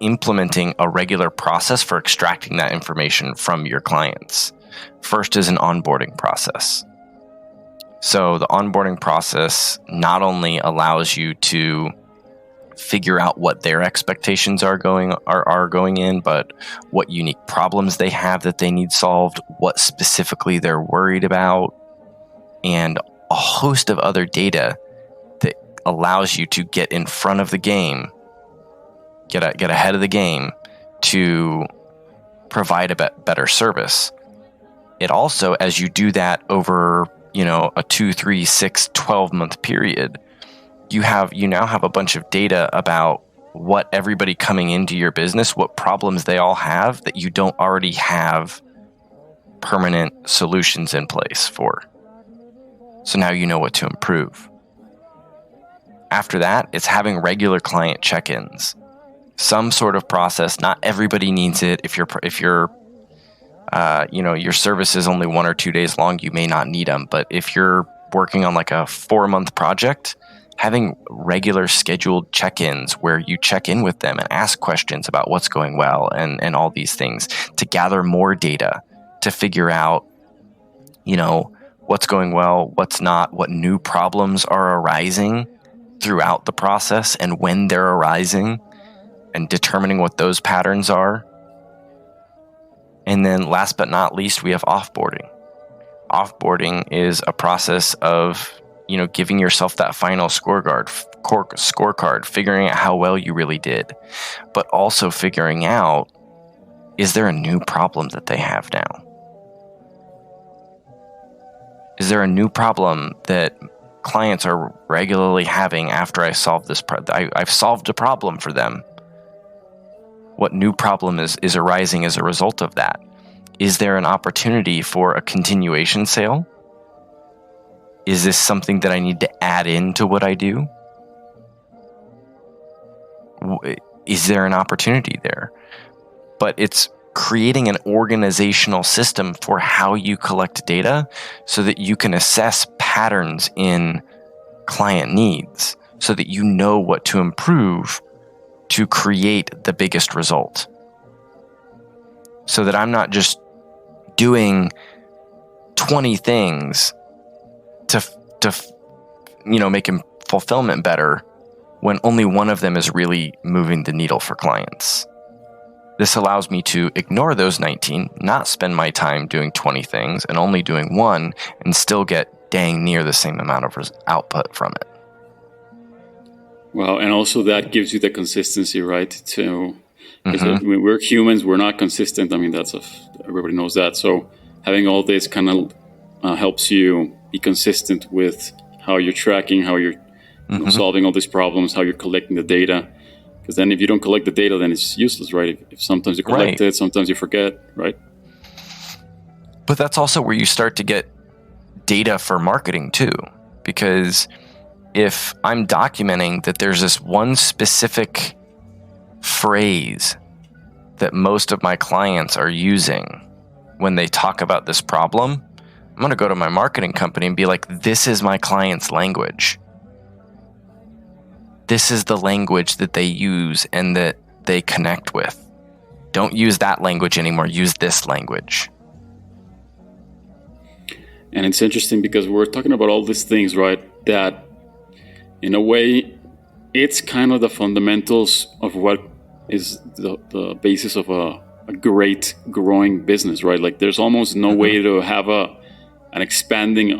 implementing a regular process for extracting that information from your clients. First is an onboarding process. So the onboarding process not only allows you to figure out what their expectations are going in, but what unique problems they have that they need solved, what specifically they're worried about, and a host of other data that allows you to get in front of the game, get ahead of the game to provide a better service. It also, as you do that over, a 2, 3, 6, 12-month period, you now have a bunch of data about what everybody coming into your business, what problems they all have that you don't already have permanent solutions in place for. So now you know what to improve. After that, it's having regular client check-ins. Some sort of process. Not everybody needs it. If your service is only 1 or 2 days long, you may not need them. But if you're working on like a 4-month project, having regular scheduled check-ins where you check in with them and ask questions about what's going well and all these things to gather more data to figure out, what's going well, what's not, what new problems are arising throughout the process and when they're arising, and determining what those patterns are. And then last but not least, we have offboarding. Offboarding is a process of, giving yourself that final scorecard, figuring out how well you really did, but also figuring out, is there a new problem that they have now? Is there a new problem that clients are regularly having after I solve this? I've solved a problem for them. What new problem is arising as a result of that? Is there an opportunity for a continuation sale? Is this something that I need to add into what I do? Is there an opportunity there? But it's creating an organizational system for how you collect data so that you can assess patterns in client needs so that you know what to improve to create the biggest result. So that I'm not just doing 20 things to make fulfillment better when only one of them is really moving the needle for clients. This allows me to ignore those 19, not spend my time doing 20 things and only doing one, and still get dang near the same amount of output from it. Well, and also that gives you the consistency, right? When we're humans, we're not consistent. I mean, everybody knows that. So having all this kind of helps you be consistent with how you're tracking, how you're solving all these problems, how you're collecting the data. Because then if you don't collect the data, then it's useless, right? If sometimes you collect it, sometimes you forget, right? But that's also where you start to get data for marketing too. Because if I'm documenting that there's this one specific phrase that most of my clients are using when they talk about this problem, I'm going to go to my marketing company and be like, this is my client's language. This is the language that they use and that they connect with. Don't use that language anymore. Use this language. And it's interesting because we're talking about all these things, right? That in a way, it's kind of the fundamentals of what is the basis of a great growing business, right? Like there's almost no way to have an expanding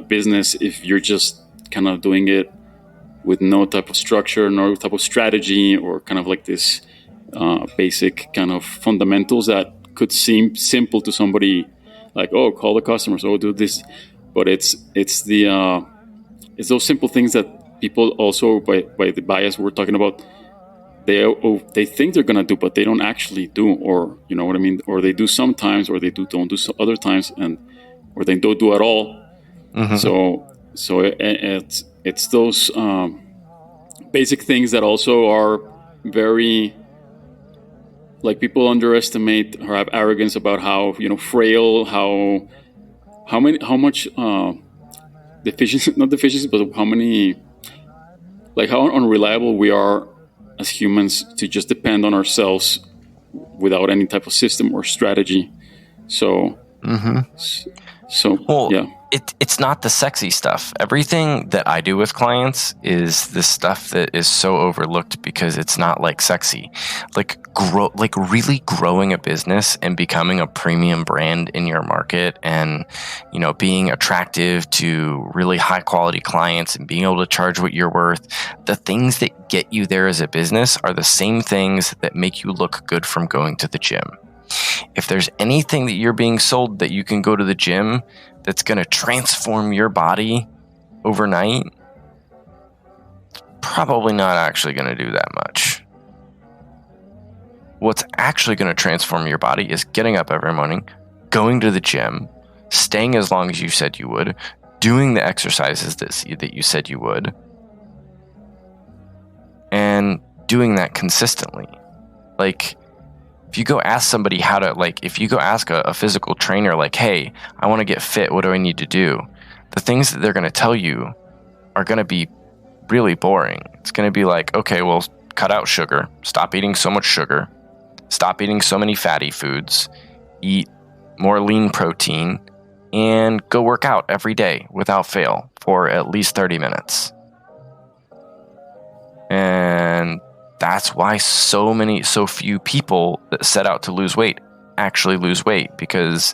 business if you're just kind of doing it with no type of structure, no type of strategy, or kind of like this basic kind of fundamentals that could seem simple to somebody, like, oh, call the customers, oh, do this. But it's those simple things that people also, by the bias we're talking about, they think they're gonna do, but they don't actually do, or you know what I mean, or they do sometimes, or they don't do other times, or they don't do at all. So it's those basic things that also are very, like, people underestimate or have arrogance about how frail, how much deficiency, not deficiency, but how unreliable we are as humans to just depend on ourselves without any type of system or strategy. So yeah. It's not the sexy stuff. Everything that I do with clients is the stuff that is so overlooked because it's not like sexy. Like really growing a business and becoming a premium brand in your market, and being attractive to really high quality clients and being able to charge what you're worth. The things that get you there as a business are the same things that make you look good from going to the gym. If there's anything that you're being sold that you can go to the gym that's going to transform your body overnight, probably not actually going to do that much. What's actually going to transform your body is getting up every morning, going to the gym, staying as long as you said you would, doing the exercises that you said you would, and doing that consistently. Like, if you go ask somebody how to, like, if you go ask a physical trainer, like, hey, I want to get fit, what do I need to do? The things that they're going to tell you are going to be really boring. It's going to be like, okay, well, cut out sugar, stop eating so much sugar, stop eating so many fatty foods, eat more lean protein, and go work out every day without fail for at least 30 minutes. And that's why so few people that set out to lose weight actually lose weight, because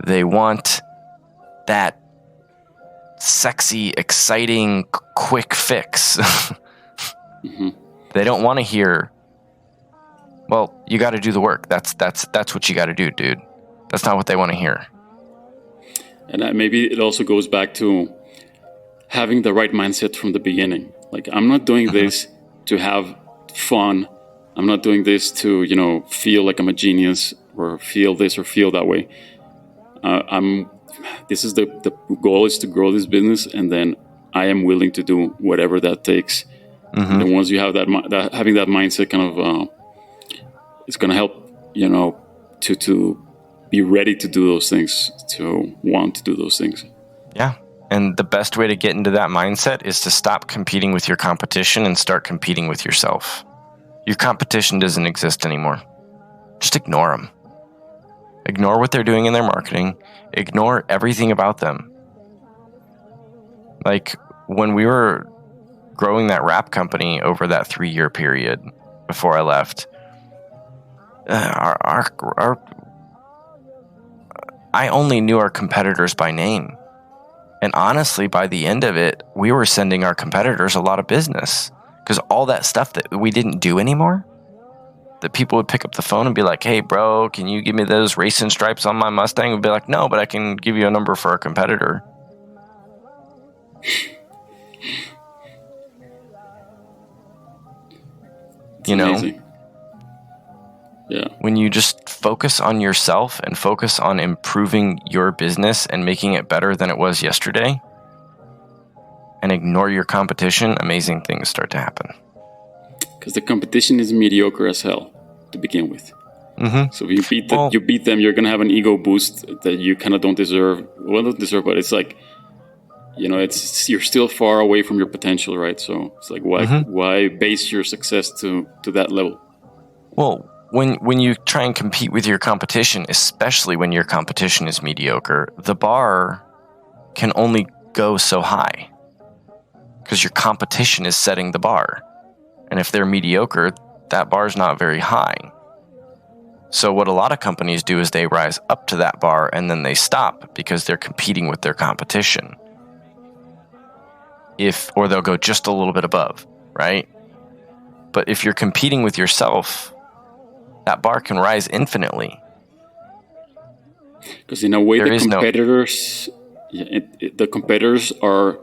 they want that sexy, exciting, quick fix. Mm-hmm. They don't want to hear, well, you got to do the work. That's what you got to do, dude. That's not what they want to hear. And maybe it also goes back to having the right mindset from the beginning. Like, I'm not doing this to have fun. I'm not doing this to, feel like I'm a genius or feel this or feel that way. This is the goal is to grow this business, and then I am willing to do whatever that takes. And then once you have having that mindset, kind of, it's going to help, to be ready to do those things, to want to do those things. Yeah. And the best way to get into that mindset is to stop competing with your competition and start competing with yourself. Your competition doesn't exist anymore. Just ignore them. Ignore what they're doing in their marketing. Ignore everything about them. Like, when we were growing that wrap company over that 3-year period before I left, I only knew our competitors by name. And honestly, by the end of it, we were sending our competitors a lot of business, because all that stuff that we didn't do anymore, that people would pick up the phone and be like, hey, bro, can you give me those racing stripes on my Mustang? We'd be like, no, but I can give you a number for a competitor. It's amazing. Yeah. When you just focus on yourself and focus on improving your business and making it better than it was yesterday, and ignore your competition, amazing things start to happen. Because the competition is mediocre as hell to begin with. Mm-hmm. So if you beat them, you're gonna have an ego boost that you kind of don't deserve. Well, not deserve, but it's like, you're still far away from your potential, right? So it's like, why base your success to that level? Well, when you try and compete with your competition, especially when your competition is mediocre, the bar can only go so high, because your competition is setting the bar. And if they're mediocre, that bar is not very high. So what a lot of companies do is they rise up to that bar and then they stop, because they're competing with their competition. Or they'll go just a little bit above, right? But if you're competing with yourself, that bar can rise infinitely. Because in a way, the competitors are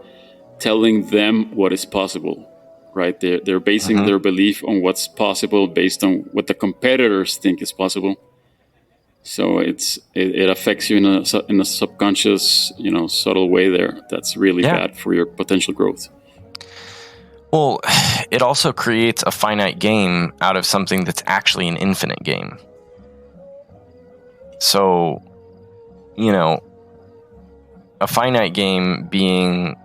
telling them what is possible, right? They're basing their belief on what's possible based on what the competitors think is possible. So it affects you in a subconscious, subtle way there. That's really bad for your potential growth. Well, it also creates a finite game out of something that's actually an infinite game. So, a finite game being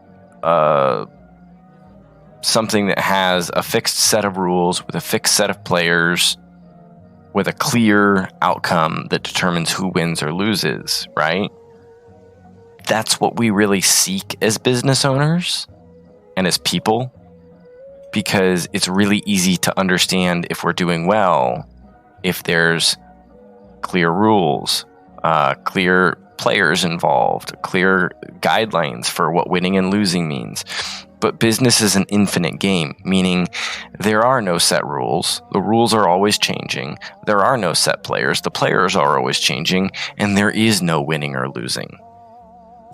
something that has a fixed set of rules with a fixed set of players with a clear outcome that determines who wins or loses, right? That's what we really seek as business owners and as people, because it's really easy to understand if we're doing well, if there's clear rules, clear players involved, clear guidelines for what winning and losing means. But business is an infinite game, meaning there are no set rules. The rules are always changing. There are no set players. The players are always changing, and there is no winning or losing.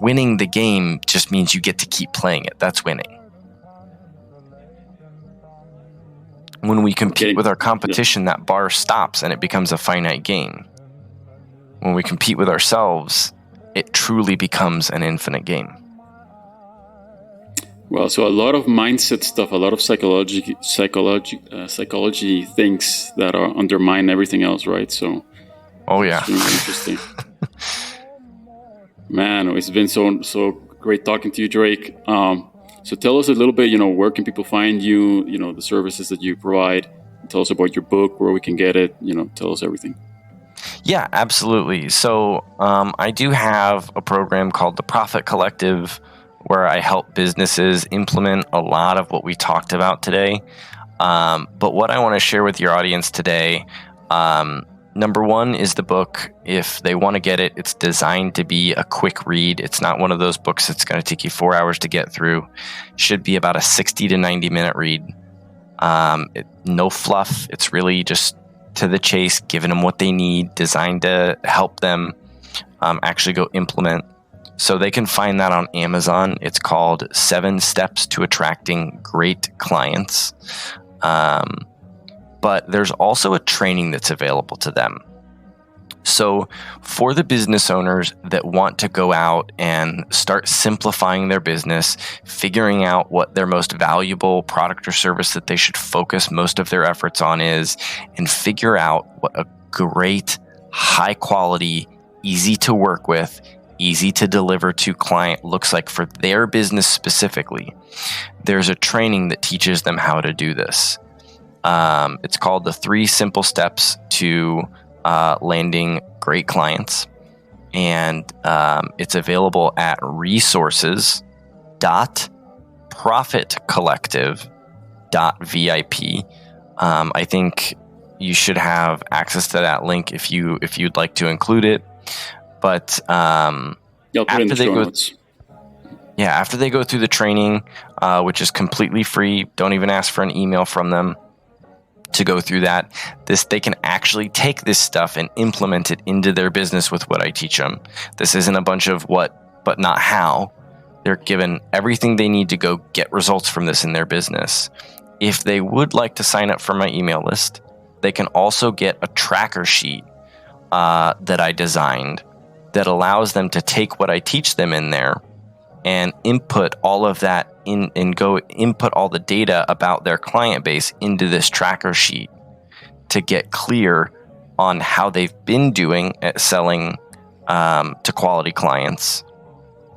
Winning the game just means you get to keep playing it. That's winning. When we compete with our competition, that bar stops and it becomes a finite game. When we compete with ourselves, it truly becomes an infinite game. Well, so a lot of mindset stuff, a lot of psychology things that are undermine everything else, right? So, Oh yeah. extremely interesting. Man, it's been so great talking to you, Drake. So tell us a little bit. Where can people find you? The services that you provide. Tell us about your book, where we can get it. Tell us everything. Yeah, absolutely. So I do have a program called the Profit Collective, where I help businesses implement a lot of what we talked about today. But what I want to share with your audience today, number one is the book. If they want to get it, it's designed to be a quick read. It's not one of those books that's going to take you 4 hours to get through. Should be about a 60 to 90 minute read. No fluff. It's really just to the chase, giving them what they need, designed to help them actually go implement. So they can find that on Amazon. It's called 7 Steps to Attracting Great Clients. But there's also a training that's available to them. So for the business owners that want to go out and start simplifying their business, figuring out what their most valuable product or service that they should focus most of their efforts on is, and figure out what a great, high quality, easy to work with, easy to deliver to client looks like for their business specifically, there's a training that teaches them how to do this. It's called the 3 Simple Steps to landing great clients, and it's available at resources.profitcollective.vip. I think you should have access to that link if you'd like to include it. But I'll put it in the show notes. Yeah, after they go through the training, which is completely free, don't even ask for an email from them to go through that. They can actually take this stuff and implement it into their business with what I teach them. This isn't a bunch of what, but not how. They're given everything they need to go get results from this in their business. If they would like to sign up for my email list, they can also get a tracker sheet that I designed that allows them to take what I teach them in there and input all of that in and go input all the data about their client base into this tracker sheet to get clear on how they've been doing at selling to quality clients,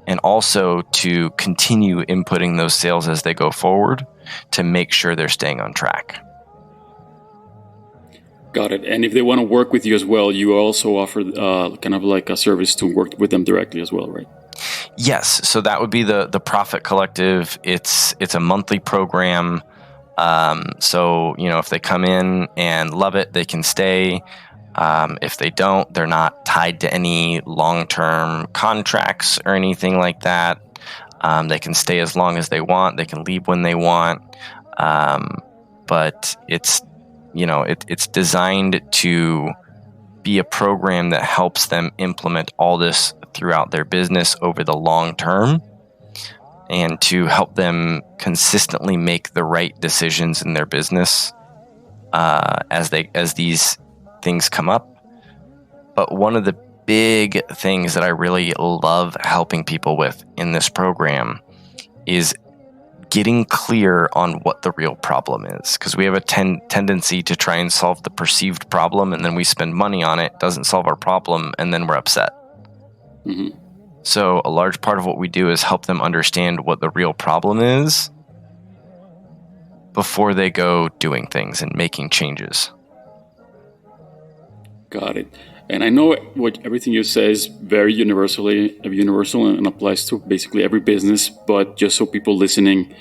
and also to continue inputting those sales as they go forward to make sure they're staying on track. Got it. And if they want to work with you as well, you also offer kind of like a service to work with them directly as well, right? Yes. So that would be the Profit Collective. It's a monthly program. So, if they come in and love it, they can stay. If they don't, they're not tied to any long-term contracts or anything like that. They can stay as long as they want. They can leave when they want. But it's designed to be a program that helps them implement all this throughout their business over the long term, and to help them consistently make the right decisions in their business as these things come up. But one of the big things that I really love helping people with in this program is getting clear on what the real problem is, because we have a tendency to try and solve the perceived problem, and then we spend money on it, doesn't solve our problem, and then we're upset. Mm-hmm. So a large part of what we do is help them understand what the real problem is before they go doing things and making changes. Got it. And I know everything you say is very universal and applies to basically every business, but just so people listening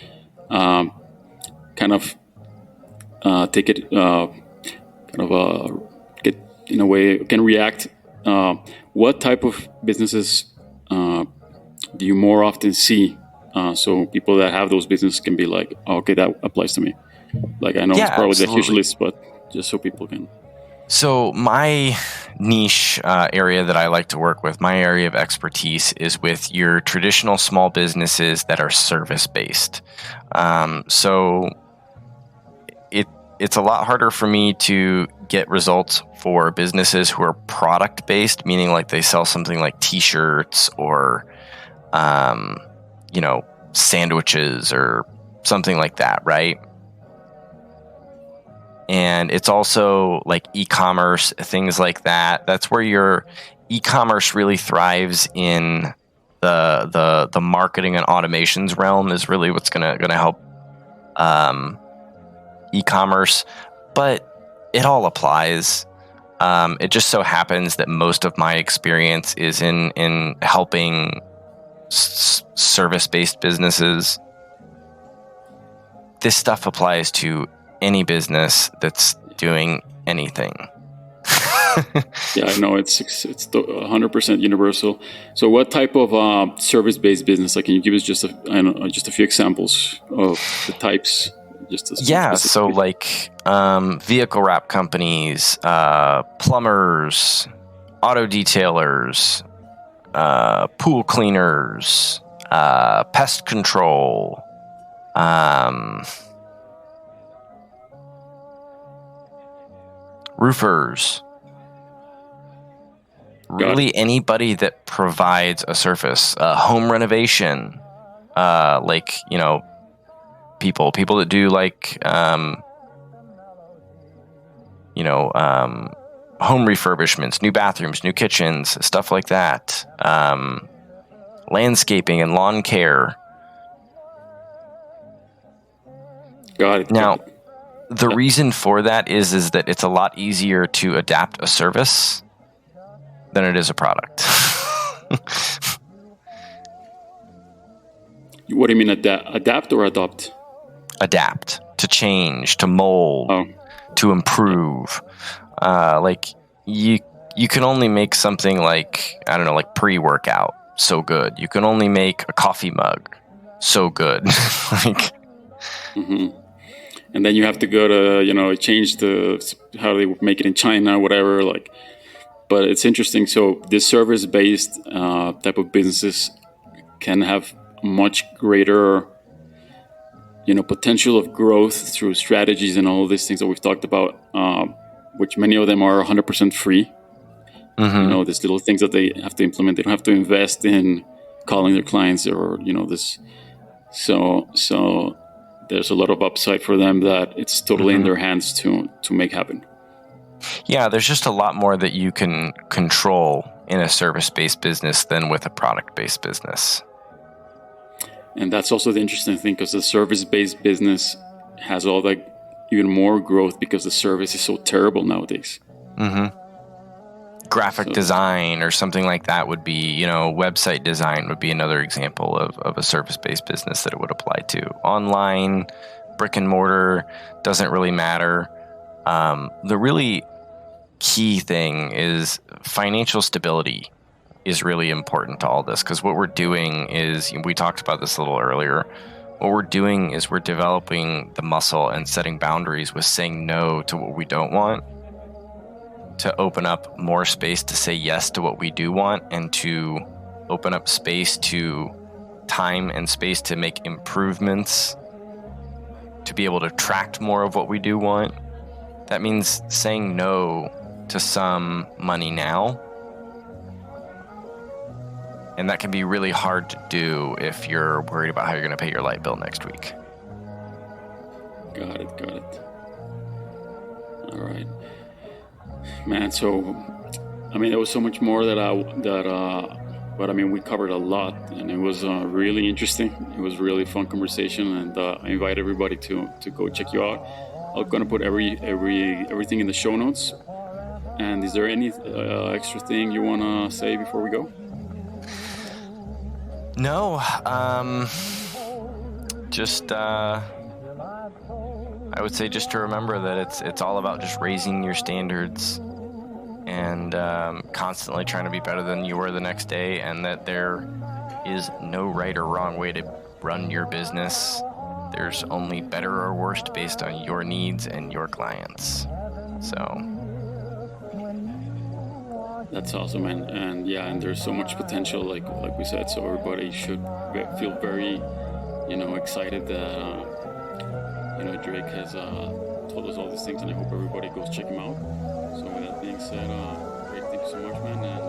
kind of take it, get in a way, can react. What type of businesses do you more often see? So people that have those businesses can be like, oh, okay, that applies to me. Like, I know it's probably absolutely. the huge list, but just so people can. So my niche area that I like to work with, my area of expertise, is with your traditional small businesses that are service-based. So it's a lot harder for me to get results for businesses who are product-based, meaning like they sell something like T-shirts or, sandwiches or something like that, right? And it's also like e-commerce, things like that. That's where your e-commerce really thrives in the marketing and automations realm is really what's gonna help e-commerce, but it all applies. It just so happens that most of my experience is in helping service-based businesses. This stuff applies to any business that's doing anything. Yeah, I know it's 100% universal. So, what type of service-based business? Like, can you give us just a few examples of the types? Yeah, so like vehicle wrap companies, plumbers, auto detailers, pool cleaners, pest control, roofers. Really anybody that provides a service, home renovation, like, you know, people that do like, home refurbishments, new bathrooms, new kitchens, stuff like that. Landscaping and lawn care. Got it. Now, the reason for that is that it's a lot easier to adapt a service than it is a product. What do you mean adapt or adopt? Adapt, to change, to mold, to improve. Like you can only make something like, I don't know, like pre-workout so good. You can only make a coffee mug so good. Like, and then you have to go to, change how they make it in China, whatever. Like, but it's interesting. So this service-based type of businesses can have much greater, potential of growth through strategies and all of these things that we've talked about, which many of them are 100% free. These little things that they have to implement. They don't have to invest in calling their clients or, this. So there's a lot of upside for them that it's totally in their hands to make happen. Yeah, there's just a lot more that you can control in a service-based business than with a product-based business. And that's also the interesting thing, because the service-based business has all that even more growth because the service is so terrible nowadays. Graphic design or something like that would be, website design would be another example of a service-based business that it would apply to. Online, brick and mortar, doesn't really matter. The really key thing is financial stability is really important to all this, because what we're doing is, we talked about this a little earlier, what we're doing is we're developing the muscle and setting boundaries with saying no to what we don't want, to open up more space to say yes to what we do want, and to open up space to time and space to make improvements, to be able to attract more of what we do want. That means saying no to some money now. And that can be really hard to do if you're worried about how you're going to pay your light bill next week. Got it. All right, man. So, there was so much more but we covered a lot, and it was really interesting. It was really fun conversation, and I invite everybody to go check you out. I'm gonna put everything in the show notes. And is there any extra thing you wanna say before we go? No, just I would say just to remember that it's all about just raising your standards and constantly trying to be better than you were the next day, and that there is no right or wrong way to run your business. There's only better or worst based on your needs and your clients. So that's awesome, man. And there's so much potential, like we said. So everybody should feel very, excited that Drake has told us all these things, and I hope everybody goes check him out. So with that being said, Drake, thank you so much, man. And